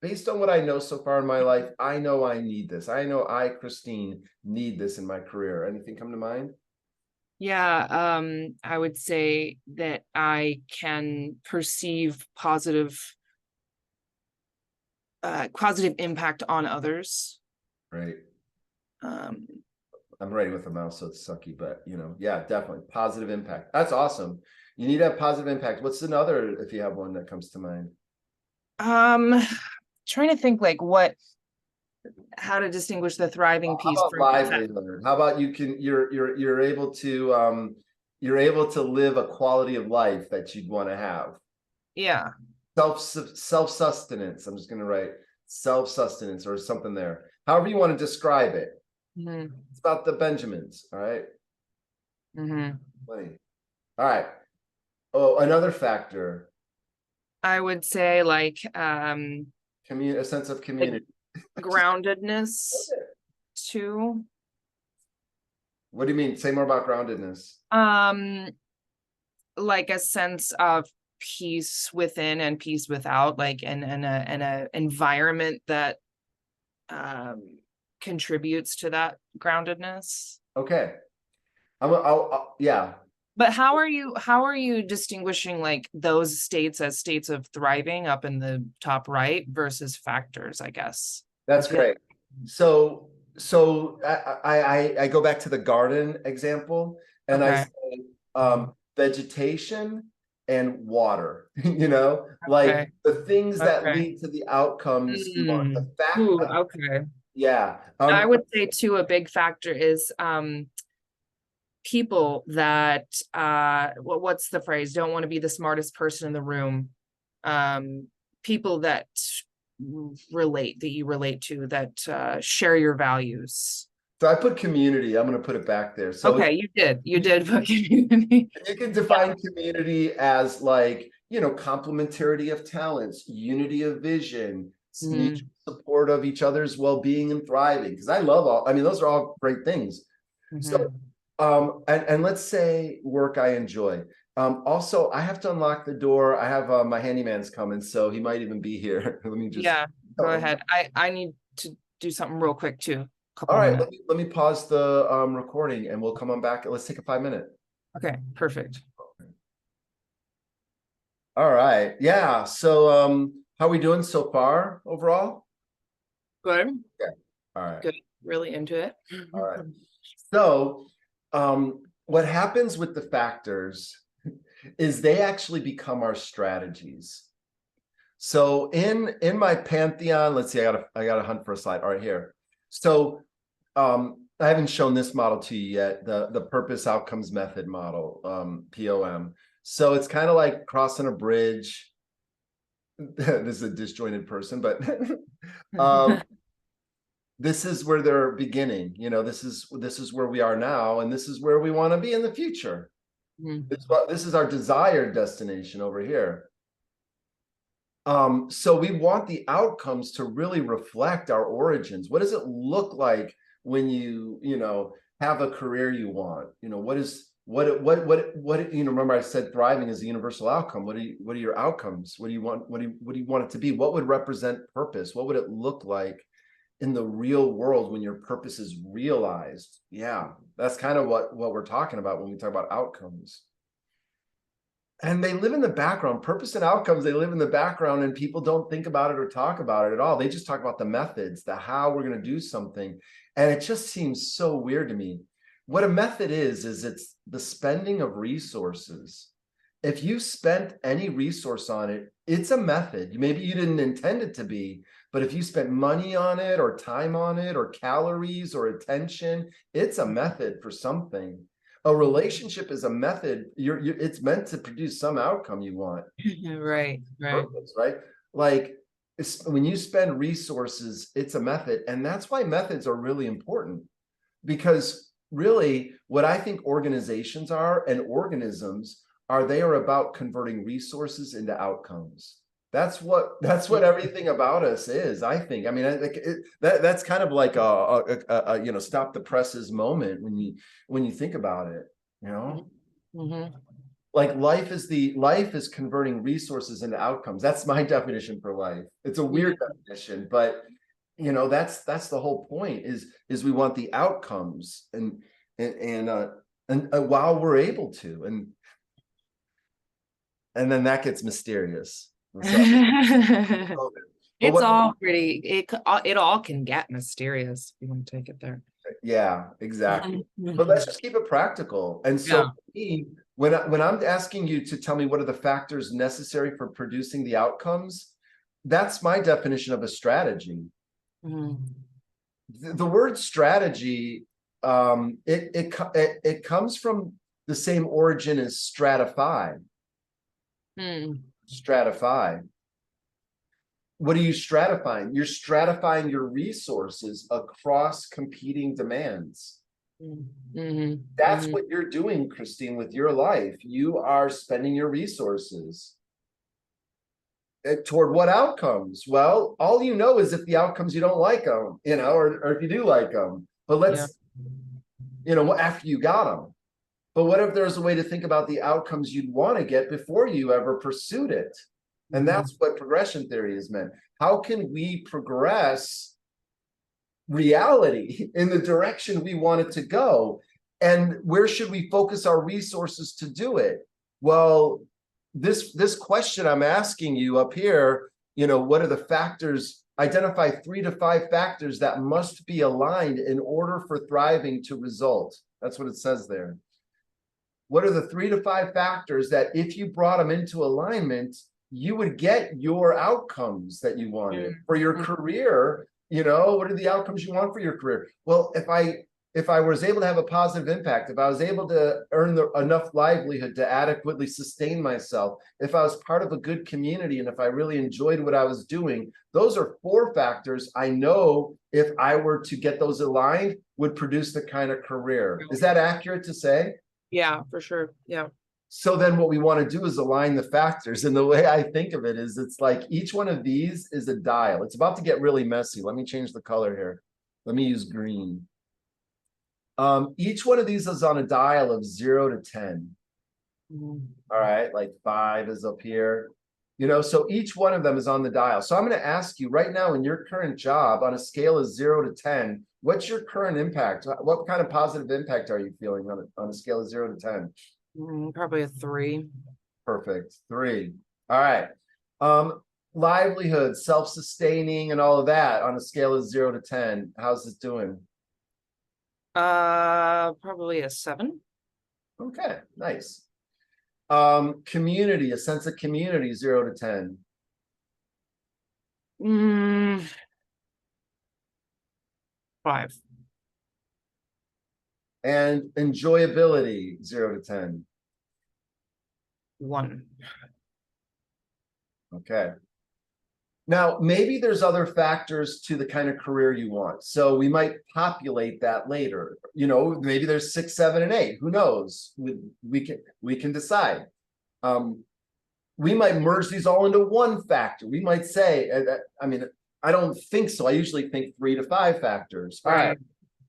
S1: Based on what I know so far in my life, I know I need this. I know I, Christine, need this in my career. Anything come to mind?
S2: Yeah, I would say that I can perceive positive impact on others.
S1: Right. I'm writing with a mouse, so it's sucky, but yeah, definitely positive impact. That's awesome. You need to have positive impact. What's another, if you have one that comes to mind?
S2: Trying to think like how to distinguish the thriving piece
S1: from
S2: livelihood.
S1: How about you're able to live a quality of life that you'd want to have.
S2: Yeah.
S1: Self-sustenance. I'm just going to write self-sustenance or something there. However you want to describe it. It's about the Benjamins. All right. All right. Oh, another factor.
S2: I would say like
S1: a sense of community.
S2: Groundedness too.
S1: What do you mean? Say more about groundedness.
S2: Like a sense of peace within and peace without, like and a environment that contributes to that groundedness.
S1: Okay. Yeah.
S2: But how are you distinguishing like those states as states of thriving up in the top right versus factors, I guess?
S1: That's
S2: I feel-
S1: great. I go back to the garden example, and I
S2: Okay.
S1: say vegetation and water, like
S2: Okay.
S1: the things that
S2: Okay.
S1: lead to the outcomes you want. The fact,
S2: Ooh, okay.
S1: yeah.
S2: I would say too, a big factor is people that what's the phrase, don't want to be the smartest person in the room. People that you relate to, that share your values.
S1: So I put community. I'm going to put it back there. So
S2: Okay, you did put community.
S1: you can define community as like, complementarity of talents, unity of vision, mutual support of each other's well-being and thriving. Because I love those are all great things. So, and let's say work I enjoy. Also, I have to unlock the door. I have my handyman's coming, so he might even be here. Let me just.
S2: Yeah, go ahead. I need to do something real quick too.
S1: All right, let me pause the recording and we'll come on back. Let's take a 5-minute.
S2: Okay, perfect.
S1: All right. Yeah. So how are we doing so far overall?
S2: Good.
S1: Yeah. All right.
S2: Good. Really into it.
S1: All right. So what happens with the factors is they actually become our strategies. So in my pantheon, let's see, I gotta hunt for a slide. All right, here. So I haven't shown this model to you yet, the purpose outcomes method model, POM. So it's kind of like crossing a bridge. This is a disjointed person, but this is where they're beginning. This is where we are now, and this is where we want to be in the future. This is our desired destination over here. So we want the outcomes to really reflect our origins. What does it look like when you have a career you want? Remember I said thriving is a universal outcome. What are your outcomes? What do you want? What do you want it to be? What would represent purpose? What would it look like in the real world when your purpose is realized? Yeah, that's kind of what we're talking about when we talk about outcomes. And they live in the background. Purpose and outcomes, they live in the background, and people don't think about it or talk about it at all. They just talk about the methods, the how we're going to do something. And it just seems so weird to me. What a method is it's the spending of resources. If you spent any resource on it, it's a method. Maybe you didn't intend it to be, but if you spent money on it or time on it or calories or attention, it's a method for something. A relationship is a method. It's meant to produce some outcome you want.
S2: Right.
S1: Purpose, right? Like when you spend resources, it's a method. And that's why methods are really important, because really what I think organizations are and organisms are, they are about converting resources into outcomes. That's what everything about us is, I think. I mean, that's kind of like a stop the presses moment when you think about it, like life is converting resources into outcomes. That's my definition for life. It's a weird definition, but that's the whole point is we want the outcomes and while we're able to, and then that gets mysterious.
S2: It's all pretty, it all can get mysterious if you want to take it there.
S1: Yeah, exactly. But let's just keep it practical. And so when I'm asking you to tell me what are the factors necessary for producing the outcomes, that's my definition of a strategy. The word strategy, it comes from the same origin as stratify. Stratify. What are you stratifying? You're stratifying your resources across competing demands. That's what you're doing, Christine, with your life. You are spending your resources toward what outcomes? Well, all you know is if the outcomes you don't like them, or if you do like them. But let's, after you got them. But what if there's a way to think about the outcomes you'd want to get before you ever pursued it? And that's what progression theory is meant. How can we progress reality in the direction we want it to go. And where should we focus our resources to do it? Well, this question I'm asking you up here, what are the factors? Identify 3 to 5 factors that must be aligned in order for thriving to result. That's what it says there. What are the 3 to 5 factors that if you brought them into alignment, you would get your outcomes that you wanted for your career? What are the outcomes you want for your career? Well, if I was able to have a positive impact, if I was able to earn enough livelihood to adequately sustain myself, if I was part of a good community, and if I really enjoyed what I was doing, those are 4 factors I know if I were to get those aligned would produce the kind of career. Is that accurate to say?
S2: Yeah, for sure. Yeah.
S1: So then what we want to do is align the factors. And the way I think of it is it's like each one of these is a dial. It's about to get really messy. Let me change the color here. Let me use green. Each one of these is on a dial of 0 to 10. All right, like 5 is up here. So each one of them is on the dial. So I'm going to ask you right now in your current job on a scale of 0 to 10, what's your current impact? What kind of positive impact are you feeling on a scale of 0 to 10?
S2: Probably a 3.
S1: Perfect. 3. All right. Livelihood, self-sustaining, and all of that on a scale of 0 to 10. How's it doing?
S2: Probably a 7.
S1: Okay, nice. Community, a sense of community, 0 to 10.
S2: 5.
S1: And enjoyability, 0 to 10.
S2: 1.
S1: Okay. Now, maybe there's other factors to the kind of career you want. So we might populate that later. Maybe there's 6, 7, and 8. Who knows? We can decide. We might merge these all into one factor. We might say, I don't think so. I usually think 3 to 5 factors. All right.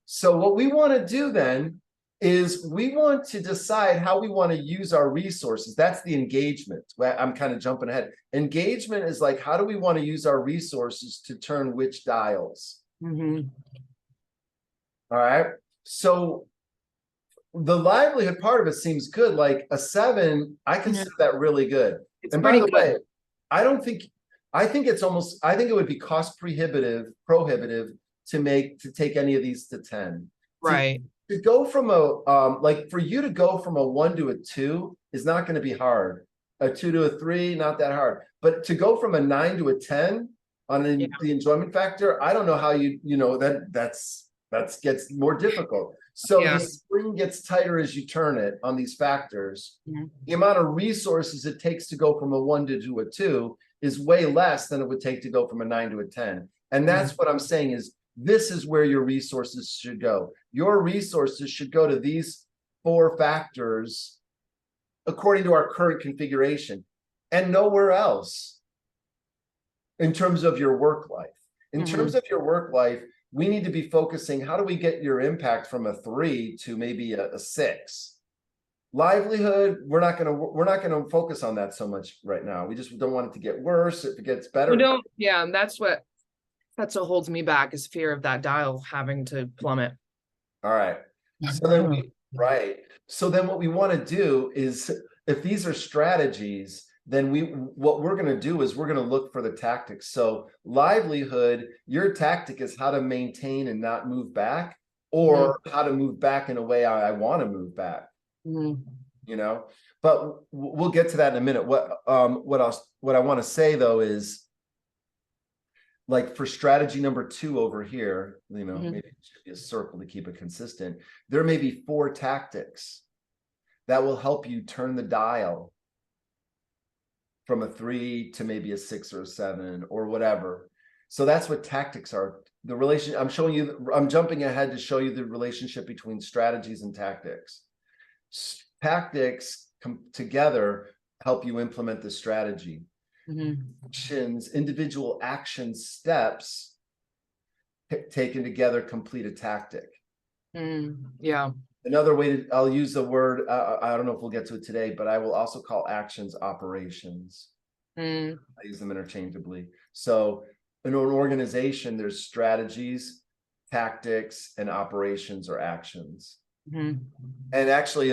S1: So what we want to do then is we want to decide how we want to use our resources. That's the engagement. I'm kind of jumping ahead. Engagement is like, how do we want to use our resources to turn which dials? All right. So the livelihood part of it seems good. Like a 7, I consider that really good.
S2: It's
S1: and by the
S2: good.
S1: way, I think it would be cost prohibitive to take any of these to 10.
S2: Right.
S1: To go from for you to go from a 1 to a 2 is not going to be hard. A 2 to a 3, not that hard. But to go from a 9 to a 10 on the enjoyment factor, I don't know how that gets more difficult. So the spring gets tighter as you turn it on these factors. The amount of resources it takes to go from a 1 to a 2 is way less than it would take to go from a 9 to a 10. And that's what I'm saying is this is where your resources should go. Your resources should go to these 4 factors according to our current configuration and nowhere else in terms of your work life. In terms of your work life, we need to be focusing, how do we get your impact from a 3 to maybe a 6? Livelihood, we're not going to focus on that so much right now. We just don't want it to get worse. If it gets better.
S2: That's what holds me back is fear of that dial having to plummet.
S1: All right. So then what we want to do is, if these are strategies, then what we're going to do is we're going to look for the tactics. So livelihood, your tactic is how to maintain and not move back, or how to move back in a way I want to move back. But we'll get to that in a minute. What I want to say though is, like for strategy number 2 over here, maybe it should be a circle to keep it consistent. There may be 4 tactics that will help you turn the dial from a 3 to maybe a 6 or a 7 or whatever. So that's what tactics are. The relation I'm jumping ahead to show you the relationship between strategies and tactics. Tactics come together, help you implement the strategy. Individual action steps taken together complete a tactic. Another way I'll use the word, I don't know if we'll get to it today, but I will also call actions operations. I use them interchangeably. So in an organization, there's strategies tactics, and operations or actions.
S2: Mhm.
S1: And actually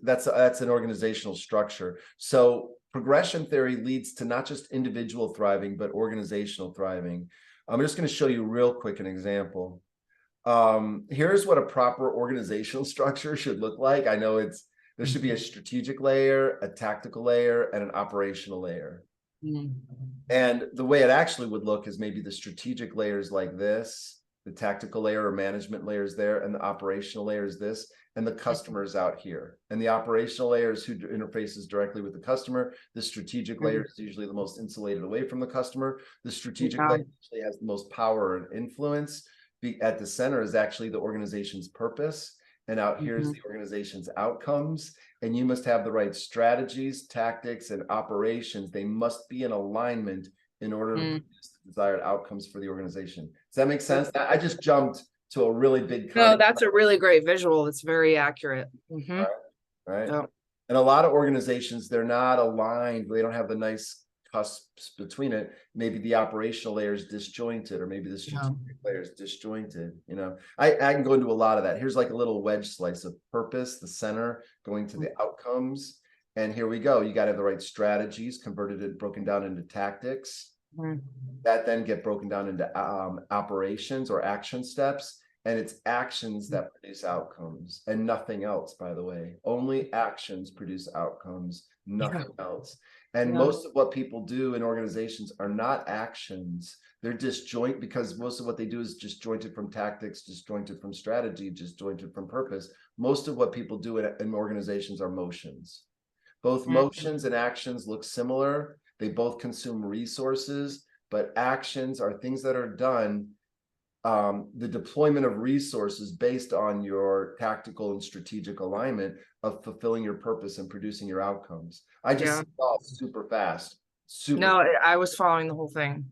S1: that's an organizational structure. So progression theory leads to not just individual thriving, but organizational thriving. I'm just going to show you real quick an example. Here's what a proper organizational structure should look like. I know there should be a strategic layer, a tactical layer, and an operational layer.
S2: Mhm.
S1: And the way it actually would look is maybe the strategic layers like this, the tactical layer or management layers there, and the operational layer is this, and the customer's out here. And the operational layer is who interfaces directly with the customer. The strategic layer is usually the most insulated away from the customer. The strategic layer actually has the most power and influence. At the center is actually the organization's purpose. And out here is the organization's outcomes. And you must have the right strategies, tactics, and operations. They must be in alignment in order to produce the desired outcomes for the organization. Does that make sense? I just jumped to a really big
S2: No, that's a really great visual. It's very accurate.
S1: Right.
S2: Yeah.
S1: And a lot of organizations, they're not aligned. They don't have the nice cusps between it. Maybe the operational layer is disjointed, or maybe the strategic layer is disjointed. I can go into a lot of that. Here's like a little wedge slice of purpose, the center going to the outcomes. And here we go. You got to have the right strategies broken down into tactics that then get broken down into operations or action steps. And it's actions that produce outcomes and nothing else, by the way. Only actions produce outcomes, nothing else. And most of what people do in organizations are not actions. They're disjoint, because most of what they do is disjointed from tactics, disjointed from strategy, disjointed from purpose. Most of what people do in organizations are motions. Both motions and actions look similar. They both consume resources, but actions are things that are done, the deployment of resources based on your tactical and strategic alignment of fulfilling your purpose and producing your outcomes. I just saw super fast.
S2: No, I was following the whole thing.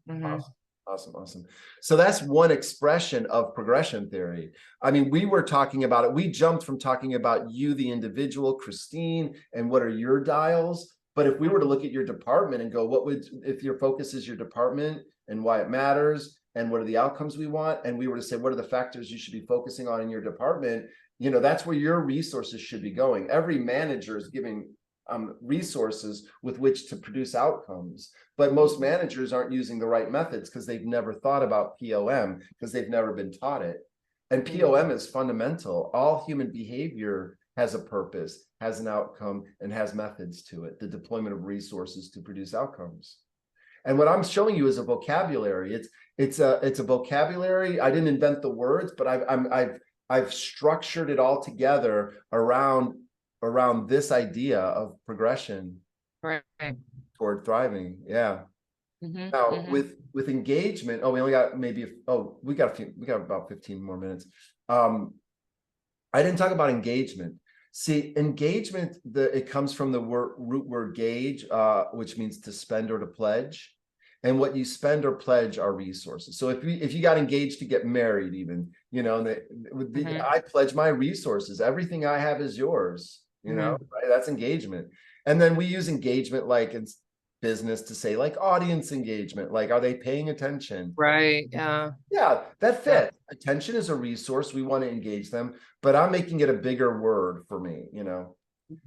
S1: Awesome. So that's one expression of progression theory. I mean, we were talking about it. We jumped from talking about you, the individual, Christine, and what are your dials. But if we were to look at your department and go, if your focus is your department and why it matters, and what are the outcomes we want, and we were to say, what are the factors you should be focusing on in your department? That's where your resources should be going. Every manager is giving resources with which to produce outcomes, but most managers aren't using the right methods because they've never thought about POM, because they've never been taught it. And POM is fundamental. All human behavior has a purpose, has an outcome, and has methods to it, the deployment of resources to produce outcomes. And what I'm showing you is a vocabulary. It's a vocabulary. I didn't invent the words, but I've structured it all together around this idea of progression toward thriving. Yeah. Now with engagement, we only got we got about 15 more minutes. I didn't talk about engagement. See, engagement, it comes from the root word gauge, which means to spend or to pledge. And what you spend or pledge are resources. So if you got engaged to get married, even, I pledge my resources. Everything I have is yours, right? That's engagement. And then we use engagement like in business to say like audience engagement, like, are they paying attention?
S2: Right. Yeah.
S1: Yeah, that fits. Attention is a resource. We want to engage them, but I'm making it a bigger word for me,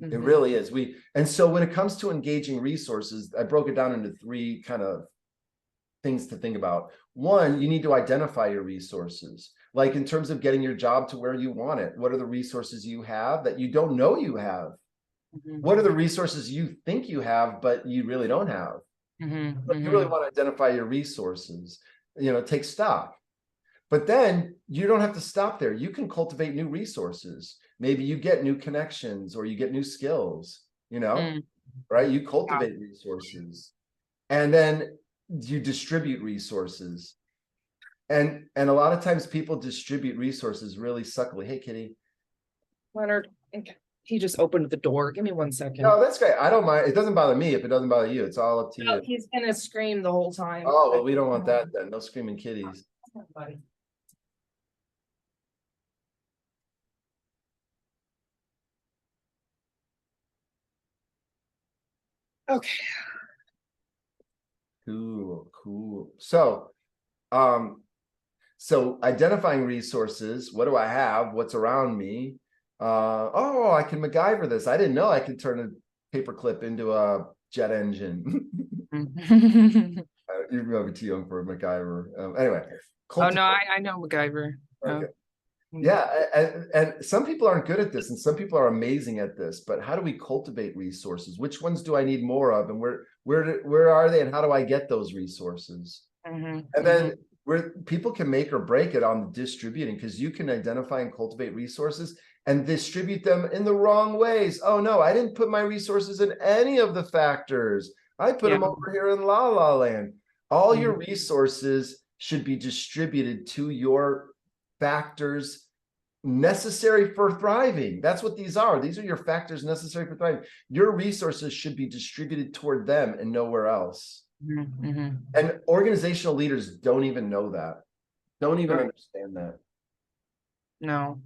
S1: It really is. And so when it comes to engaging resources, I broke it down into three kind of things to think about. One, you need to identify your resources. Like in terms of getting your job to where you want it, what are the resources you have that you don't know you have? What are the resources you think you have, but you really don't have? But you really want to identify your resources, take stock. But then you don't have to stop there. You can cultivate new resources. Maybe you get new connections or you get new skills, right? You cultivate resources. And then you distribute resources. And a lot of times people distribute resources really suckily. Hey, Kitty.
S2: Leonard, he just opened the door. Give me 1 second.
S1: No, that's great. I don't mind. It doesn't bother me if it doesn't bother you. It's all up to you.
S2: He's gonna scream the whole time.
S1: Oh, well, we don't want that then. No screaming kitties.
S2: Okay.
S1: Cool. So, So identifying resources, what do I have? What's around me? Oh, I can MacGyver this. I didn't know I could turn a paperclip into a jet engine. You might be too young for MacGyver. Anyway,
S2: Oh no, I know MacGyver.
S1: okay.
S2: Mm.
S1: Yeah, and some people aren't good at this, and some people are amazing at this. But how do we cultivate resources? Which ones do I need more of, and where are they, and how do I get those resources? And then where people can make or break it on the distributing, because you can identify and cultivate resources and distribute them in the wrong ways. Oh no, I didn't put my resources in any of the factors. I put them over here in La La Land. All your resources should be distributed to your factors necessary for thriving. That's what these are. These are your factors necessary for thriving. Your resources should be distributed toward them and nowhere else. And organizational leaders don't even know that, don't even understand that.
S2: No.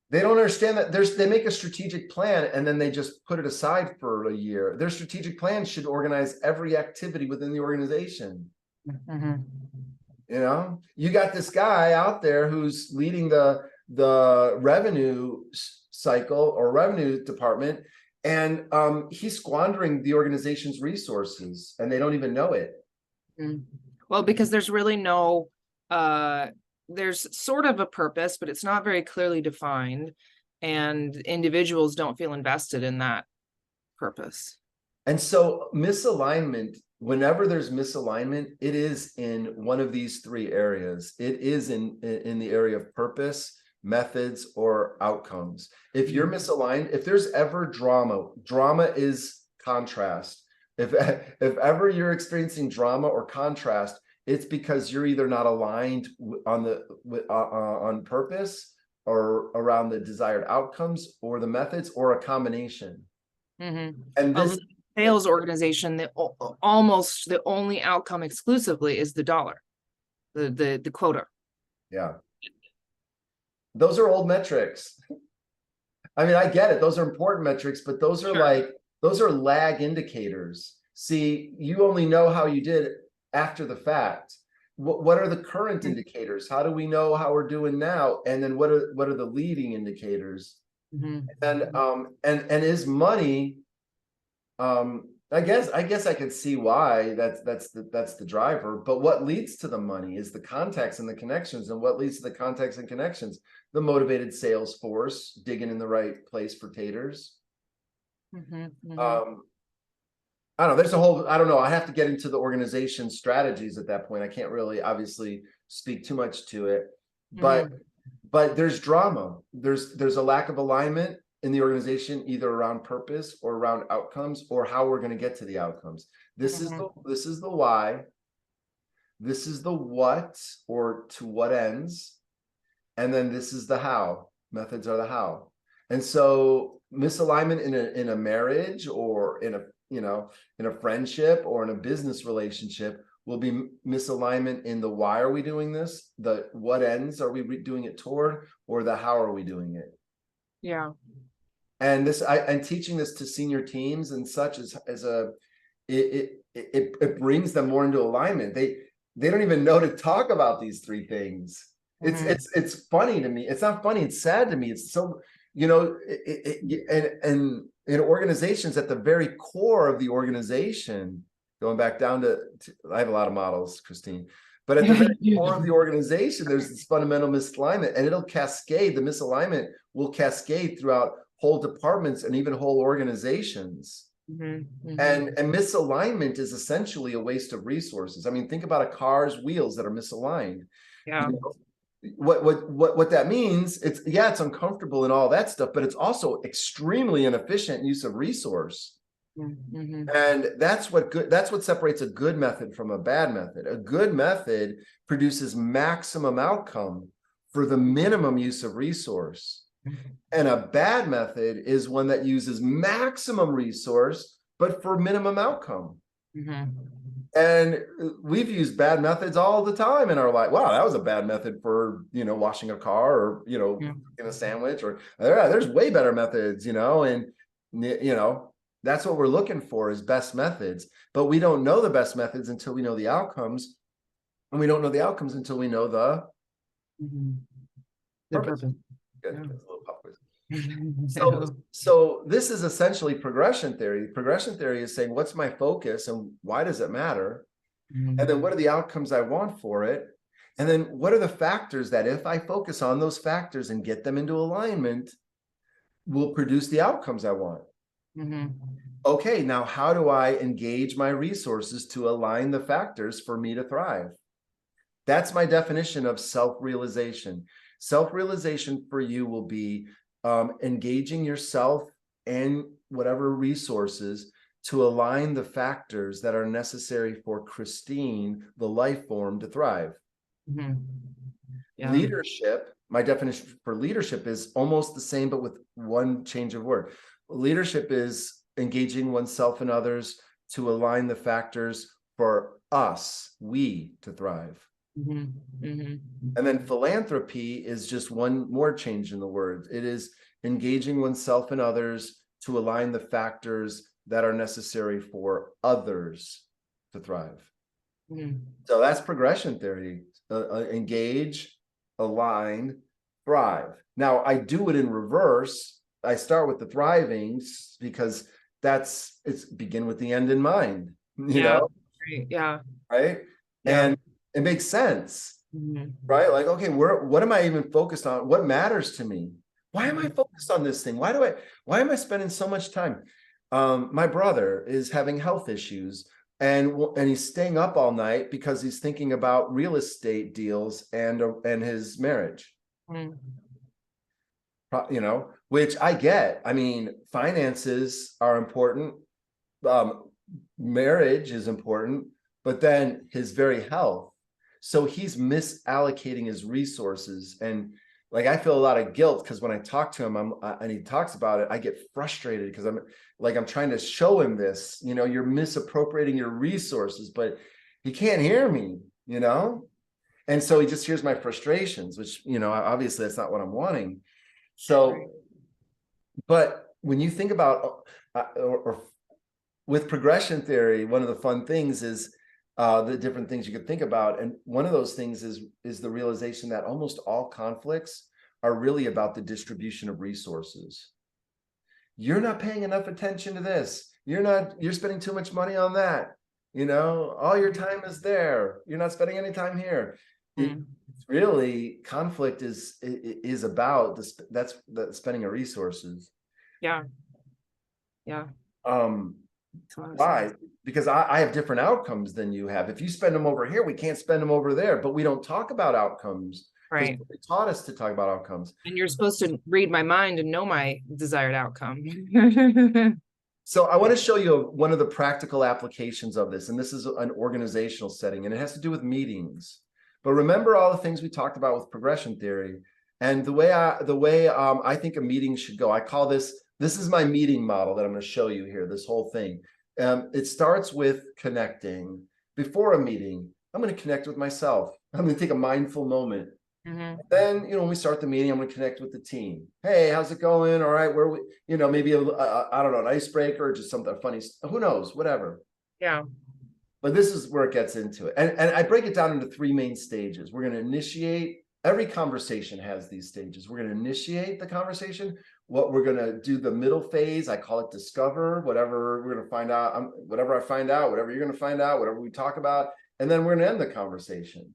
S1: They don't understand that they make a strategic plan and then they just put it aside for a year. Their strategic plan should organize every activity within the organization. You know, you got this guy out there who's leading the revenue cycle or revenue department, and he's squandering the organization's resources and they don't even know it.
S2: Well, because there's really no there's sort of a purpose, but it's not very clearly defined, and individuals don't feel invested in that purpose.
S1: And so misalignment, whenever there's misalignment, it is in one of these three areas. It is in the area of purpose, methods, or outcomes. If you're misaligned, if there's ever drama is contrast. If ever you're experiencing drama or contrast, it's because you're either not aligned on purpose or around the desired outcomes or the methods, or a combination. And this
S2: sales organization, that almost the only outcome exclusively is the dollar, the quota.
S1: Yeah, those are old metrics. I mean, I get it, those are important metrics, but those are those are lag indicators. See, you only know how you did after the fact. What are the current indicators? How do we know how we're doing now? And then what are the leading indicators? And is money, I guess I can see why that's the driver, but what leads to the money is the contacts and the connections. And what leads to the contacts and connections? The motivated sales force digging in the right place for taters. I don't know, there's a whole, I don't know, I have to get into the organization strategies at that point. I can't really obviously speak too much to it, but there's drama. There's a lack of alignment in the organization, either around purpose or around outcomes, or how we're going to get to the outcomes. This is the why, this is the what, or to what ends, and then this is the how. Methods are the how. And so misalignment in a marriage, or in a in a friendship, or in a business relationship, will be misalignment in the why are we doing this, the what ends are we doing it toward, or the how are we doing it. And this, I'm teaching this to senior teams and such, it brings them more into alignment. They don't even know to talk about these three things. It's funny to me. It's not funny, it's sad to me. It's so, and in organizations, at the very core of the organization, going back down to I have a lot of models, Christine, but at the very core of the organization, there's this fundamental misalignment, and it'll cascade. The misalignment will cascade throughout whole departments and even whole organizations. And misalignment is essentially a waste of resources. I mean, think about a car's wheels that are misaligned. What that means, it's uncomfortable and all that stuff, but it's also extremely inefficient use of resource. And that's what separates a good method from a bad method. A good method produces maximum outcome for the minimum use of resource. And a bad method is one that uses maximum resource, but for minimum outcome. And we've used bad methods all the time in our life. Wow, that was a bad method for, washing a car, or, cooking a sandwich, or there's way better methods, and, that's what we're looking for, is best methods. But we don't know the best methods until we know the outcomes. And we don't know the outcomes until we know the
S2: Mhm. The
S1: Purpose.
S2: purpose.
S1: Good.
S2: Yeah.
S1: That's a little pop quiz. So this is essentially progression theory. Progression theory is saying, what's my focus and why does it matter? And then what are the outcomes I want for it? And then what are the factors that if I focus on those factors and get them into alignment, will produce the outcomes I want?
S2: Mhm.
S1: Okay, now how do I engage my resources to align the factors for me to thrive? That's my definition of self-realization. Self-realization for you will be engaging yourself and whatever resources to align the factors that are necessary for Christine, the life form, to thrive.
S2: Mhm. Yeah.
S1: Leadership, my definition for leadership is almost the same, but with one change of word. Leadership is engaging oneself and others to align the factors for us, we, to thrive.
S2: Mhm. Mhm.
S1: And then philanthropy is just one more change in the word. It is engaging oneself and others to align the factors that are necessary for others to thrive.
S2: Mhm.
S1: So that's progression theory. Engage, align, thrive. Now I do it in reverse. I start with the thriving because it's begin with the end in mind,
S2: Yeah. Right. Yeah.
S1: right?
S2: Yeah.
S1: And it makes sense.
S2: Mhm.
S1: Right? Like, okay, what am I even focused on? What matters to me? Why am I focused on this thing? Why am I spending so much time? My brother is having health issues and he's staying up all night because he's thinking about real estate deals and his marriage.
S2: Mhm.
S1: Which I get. I mean, finances are important. Um, Marriage is important, but then his very health. So he's misallocating his resources. And like, I feel a lot of guilt because when I talk to him, and he talks about it, I get frustrated because I'm trying to show him this, you're misappropriating your resources, but he can't hear me. And so he just hears my frustrations, which, obviously that's not what I'm wanting. So, but when you think about, or with progression theory, one of the fun things is the different things you could think about. And one of those things is the realization that almost all conflicts are really about the distribution of resources. You're not paying enough attention to this. You're spending too much money on that. All your time is there. You're not spending any time here.
S2: Mhm.
S1: It's really conflict is about that's the spending of resources.
S2: Yeah. Yeah. Makes a lot of
S1: Why?
S2: sense.
S1: Because I have different outcomes than you have. If you spend them over here, we can't spend them over there, but we don't talk about outcomes because
S2: Right.
S1: they taught us to talk about outcomes.
S2: And you're supposed to read my mind and know my desired outcome.
S1: So I want to show you one of the practical applications of this, and this is an organizational setting, and it has to do with meetings. But remember all the things we talked about with progression theory, and the way I think a meeting should go. I call this is my meeting model that I'm going to show you here. This whole thing. It starts with connecting. Before a meeting, I'm going to connect with myself. I'm going to take a mindful moment.
S2: Mhm.
S1: Then, when we start the meeting, I'm going to connect with the team. Hey, how's it going? All right, where we, maybe I don't know, an icebreaker or just something funny. Who knows? Whatever.
S2: Yeah.
S1: But this is where it gets into it. And I break it down into three main stages. We're going to initiate. Every conversation has these stages. We're going to initiate the conversation. What we're going to do the middle phase, I call it discover, whatever we're going to find out, whatever I find out, whatever you're going to find out, whatever we talk about. And then we're going to end the conversation.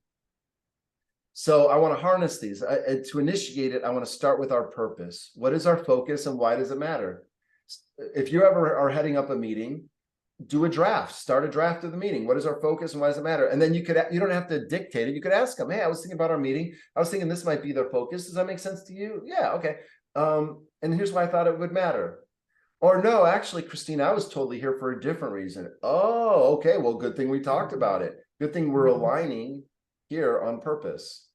S1: So I want to harness these. To initiate it, I want to start with our purpose. What is our focus and why does it matter? If you ever are heading up a meeting, do a draft, start a draft of the meeting. What is our focus and why does it matter? And then you don't have to dictate it. You could ask them, hey, I was thinking about our meeting. I was thinking this might be their focus. Does that make sense to you? Yeah, okay. And here's why I thought it would matter. Or no, actually, Christine, I was totally here for a different reason. Oh, okay. Well, good thing we talked about it. Good thing we're aligning here on purpose.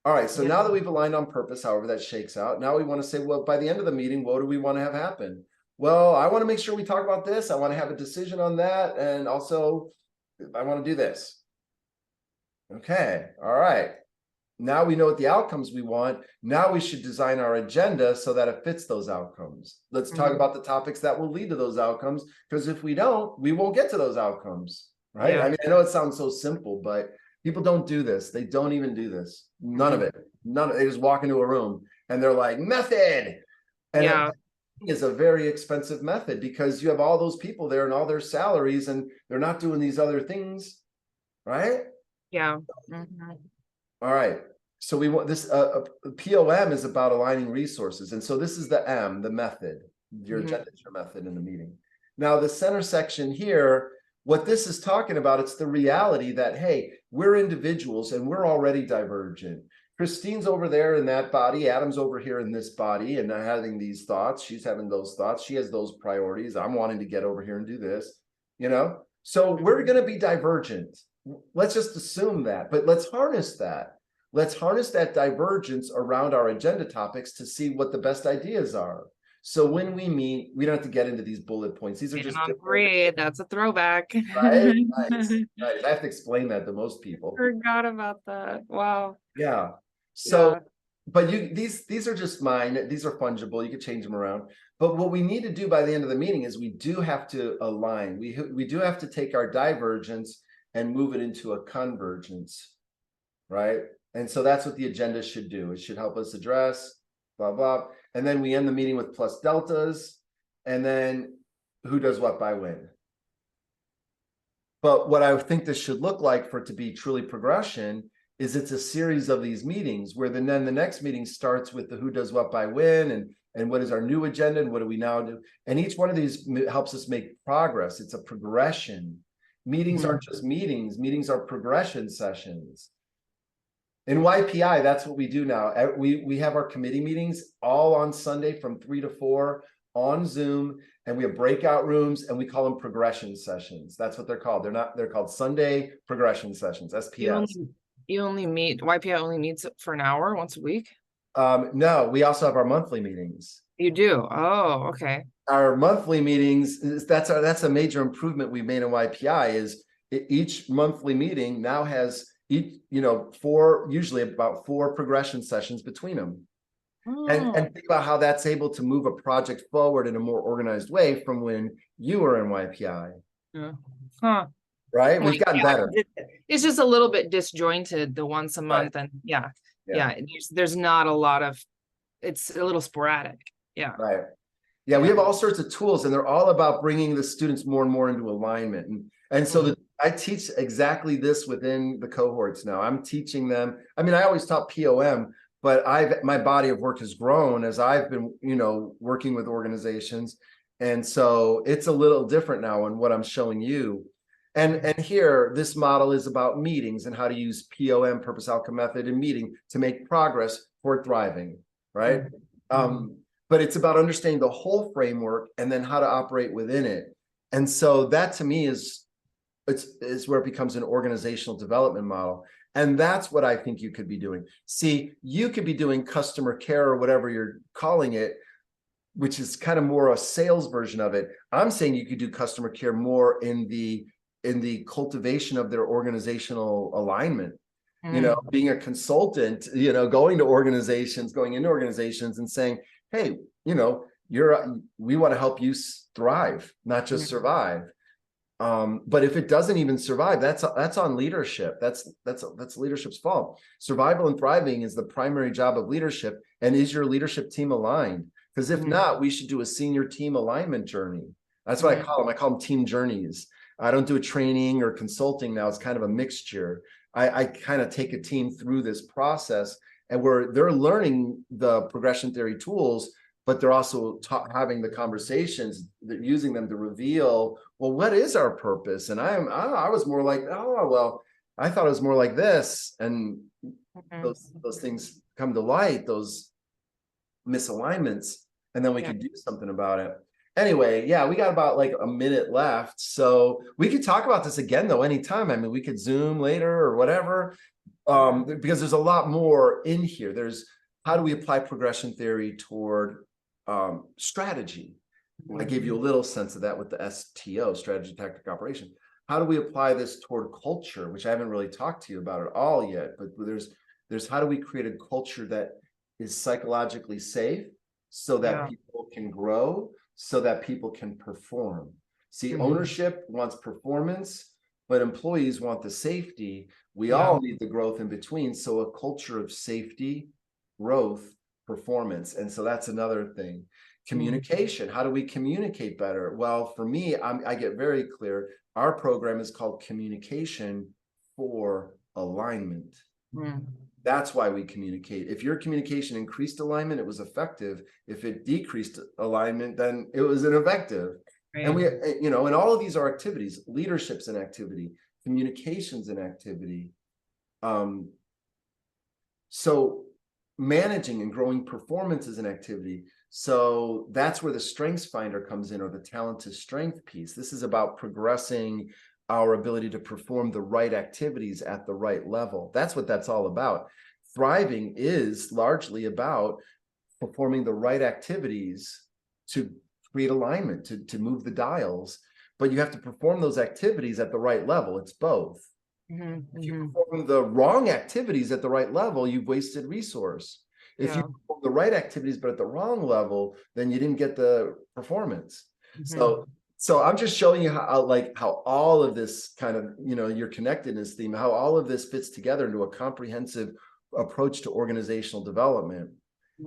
S1: All right. So now that we've aligned on purpose, however that shakes out, now we want to say, well, by the end of the meeting, what do we want to have happen? Well, I want to make sure we talk about this. I want to have a decision on that. And also, I want to do this. Okay. All right. Now we know what the outcomes we want. Now we should design our agenda so that it fits those outcomes. Let's talk about the topics that will lead to those outcomes, because if we don't, we won't get to those outcomes, right?
S2: Yeah.
S1: I mean, I know it sounds so simple, but People don't do this. They don't even do this. None of it. They just walk into a room and they're like, method. And
S2: Yeah.
S1: it is a very expensive method because you have all those people there and all their salaries and they're not doing these other things, right?
S2: Yeah. Mhm.
S1: All right. So we want this POM is about aligning resources. And so this is the M, the method, your agenda is your method in the meeting. Now the center section here, what this is talking about, it's the reality that, hey, we're individuals and we're already divergent. Christine's over there in that body, Adam's over here in this body and having these thoughts. She's having those thoughts. She has those priorities. I'm wanting to get over here and do this, you know? So we're going to be divergent. Let's just assume that, but let's harness that. Let's harness that divergence around our agenda topics to see what the best ideas are. So when we meet, we don't have to get into these bullet points. These are just
S2: on grid. That's a throwback.
S1: right? Nice. I have to explain that to most people.
S2: Forgot about that. Wow.
S1: Yeah. So,
S2: Yeah.
S1: but these are just mine. These are fungible. You can change them around. But what we need to do by the end of the meeting is we do have to align. We do have to take our divergence and move it into a convergence, right? And so that's what the agenda should do. It should help us address blah, blah. And then we end the meeting with plus deltas. And then who does what by when. But what I think this should look like for it to be truly progression is it's a series of these meetings where then the next meeting starts with the who does what by when and what is our new agenda and what do we now do. And each one of these helps us make progress. It's a progression. Meetings aren't just meetings. Meetings are progression sessions. In YPI, that's what we do now. We have our committee meetings all on Sunday from 3 to 4 on Zoom, and we have breakout rooms and we call them progression sessions. That's what they're called. They're called Sunday progression sessions, SPS.
S2: You only meet, YPI only meets for an hour once a week?
S1: No, we also have our monthly meetings.
S2: You do? Oh, okay.
S1: Our monthly meetings, that's a major improvement we've made in YPI is each monthly meeting now has usually about 4 progression sessions between them.
S2: Oh.
S1: And think about how that's able to move a project forward in a more organized way from when you were in YPI.
S2: Yeah. Huh.
S1: Right? We've gotten better.
S2: It's just a little bit disjointed, the once a month, and yeah. There's not a lot of, it's a little sporadic. Yeah.
S1: Right. Yeah, we have all sorts of tools, and they're all about bringing the students more and more into alignment. And so I teach exactly this within the cohorts now. I'm teaching them. I mean, I always taught POM, but my body of work has grown as I've been, working with organizations. And so it's a little different now in what I'm showing you. And here, this model is about meetings and how to use POM, purpose outcome method, and meeting to make progress for thriving, right? But it's about understanding the whole framework and then how to operate within it. And so that to me is where it becomes an organizational development model. And that's what I think you could be doing. See, you could be doing customer care or whatever you're calling it, which is kind of more a sales version of it. I'm saying you could do customer care more in the cultivation of their organizational alignment. Being a consultant, going into organizations and saying, hey, we want to help you thrive, not just survive. But if it doesn't even survive, that's on leadership. That's leadership's fault. Survival and thriving is the primary job of leadership. And is your leadership team aligned? Because if not, we should do a senior team alignment journey. That's what I call them. I call them team journeys. I don't do a training or consulting now. It's kind of a mixture. I kind of take a team through this process, and where they're learning the progression theory tools, but they're also having the conversations, they're using them to reveal, well, what is our purpose? And I was more like, I thought it was more like this. And those things come to light, those misalignments, and then we can do something about it. Anyway, we got about like a minute left. So we could talk about this again though, anytime. I mean, we could Zoom later or whatever, because there's a lot more in here. There's how do we apply progression theory toward strategy? I gave you a little sense of that with the STO, strategy, tactic, operation. How do we apply this toward culture, which I haven't really talked to you about at all yet, but there's how do we create a culture that is psychologically safe so that people can grow, so that people can perform. See, ownership wants performance, but employees want the safety. We
S2: Yeah.
S1: all need the growth in between. So a culture of safety, growth, performance. And so that's another thing. Communication. How do we communicate better? Well, for me, I get very clear. Our program is called Communication for Alignment.
S2: Mm.
S1: That's why we communicate. If your communication increased alignment, it was effective. If it decreased alignment, then it was ineffective.
S2: Right.
S1: And we, and all of these are activities. Leadership's an activity, communication's an activity. So managing and growing performance is an activity. So that's where the Strengths Finder comes in, or the talent to strength piece. This is about progressing our ability to perform the right activities at the right level. That's what that's all about. Thriving is largely about performing the right activities to create alignment, to move the dials, but you have to perform those activities at the right level. It's both. If you perform the wrong activities at the right level, you've wasted resource. If you perform the right activities but at the wrong level, then you didn't get the performance. So I'm just showing you how all of this kind of, your connectedness theme, how all of this fits together into a comprehensive approach to organizational development.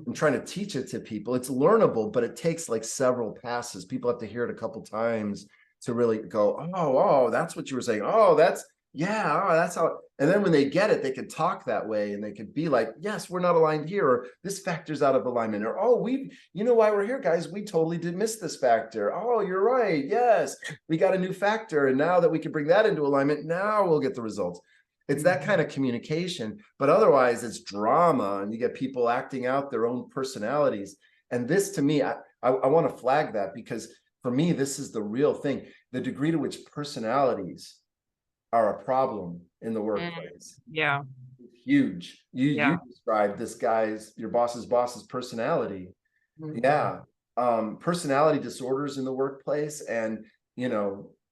S1: I'm trying to teach it to people. It's learnable, but it takes like several passes. People have to hear it a couple times to really go, oh, that's what you were saying. Oh, that's how. And then when they get it, they can talk that way, and they can be like, yes, we're not aligned here, or this factor's out of alignment, or, oh, you know why we're here, guys, we totally did miss this factor. Oh, you're right. Yes, we got a new factor. And now that we can bring that into alignment, now we'll get the results. It's that kind of communication, but otherwise it's drama, and you get people acting out their own personalities. And this, to me, I want to flag that, because for me, this is the real thing. The degree to which personalities are a problem in the workplace.
S2: Yeah.
S1: Huge. You described your boss's personality. Yeah. Personality disorders in the workplace, and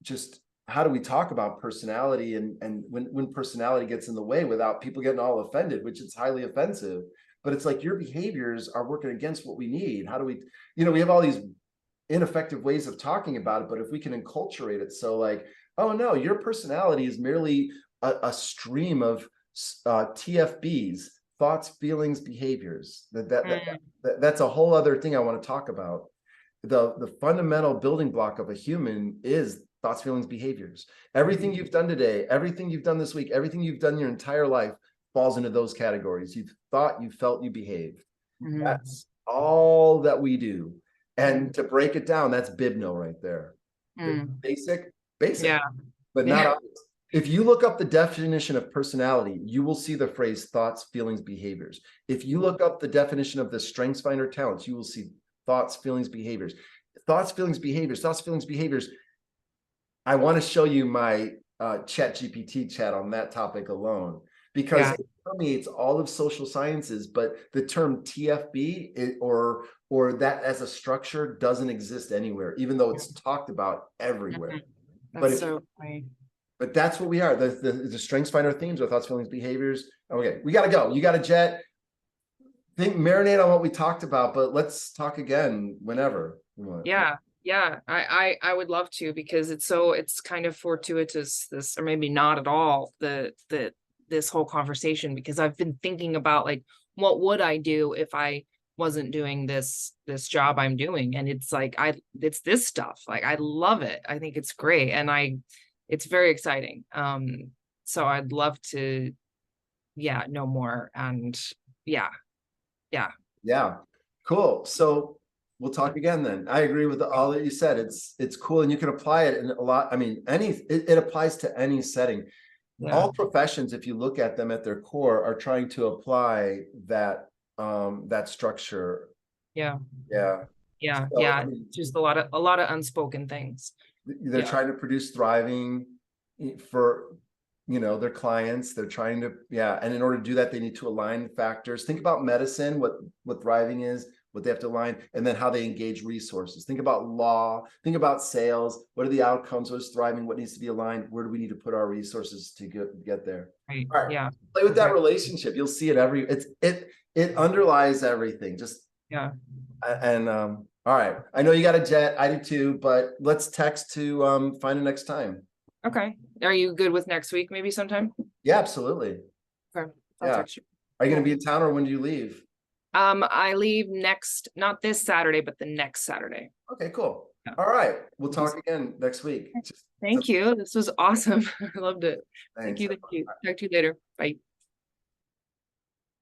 S1: just how do we talk about personality, and when personality gets in the way without people getting all offended, which is highly offensive, but it's like your behaviors are working against what we need. How do we, we have all these ineffective ways of talking about it, but if we can enculturate it, so like, oh no, your personality is merely a stream of TFBs, thoughts, feelings, behaviors. That's a whole other thing I want to talk about. The fundamental building block of a human is thoughts, feelings, behaviors. Everything you've done today, everything you've done this week, everything you've done your entire life falls into those categories. You've thought, you felt, you behaved. That's all that we do. And to break it down, that's Bibno right there. Basic,
S2: Yeah.
S1: but not obvious. If you look up the definition of personality, you will see the phrase thoughts, feelings, behaviors. If you look up the definition of the Strengths Finder talents, you will see thoughts, feelings, behaviors. Thoughts, feelings, behaviors, thoughts, feelings, behaviors. I want to show you my ChatGPT chat on that topic alone, because it permeates all of social sciences, but the term TFB or that as a structure doesn't exist anywhere, even though it's talked about everywhere.
S2: That's so funny.
S1: But that's what we are. The Strengths Finder themes are thoughts, feelings, behaviors. Okay, we got to go. You got a jet. Marinate on what we talked about, but let's talk again whenever you want.
S2: Yeah, I would love to, because it's kind of fortuitous, this, or maybe not at all, this whole conversation, because I've been thinking about, like, what would I do if I wasn't doing this job I'm doing? And it's like, it's this stuff. Like, I love it. I think it's great. And it's very exciting. So I'd love to, know more. And yeah.
S1: Cool. So we'll talk again then. I agree with all that you said. It's cool, and you can apply it in a lot. I mean, it applies to any setting. All professions, if you look at them at their core, are trying to apply that structure.
S2: So, I mean, just a lot of unspoken things.
S1: They're trying to produce thriving for their clients. They're trying to and in order to do that, they need to align factors. Think about medicine, what thriving is, what they have to align, and then how they engage resources. Think about law, think about sales. What are the outcomes? What is thriving? What needs to be aligned? Where do we need to put our resources to get there?
S2: Right.
S1: All right. Play with that relationship. You'll see it it underlies everything. And all right. I know you got a jet. I do too, but let's text to find a next time.
S2: Okay. Are you good with next week, maybe sometime?
S1: Yeah, absolutely.
S2: Okay. I'll
S1: Yeah.
S2: text you.
S1: Are you gonna
S2: Cool.
S1: be in town or when do you leave?
S2: I leave not this Saturday, but the next Saturday.
S1: Okay, cool.
S2: Yeah.
S1: All right, we'll talk again next week.
S2: Thank you. This was awesome. I loved it. Thank
S1: Thanks.
S2: you. Thank you. Talk to you later. Bye.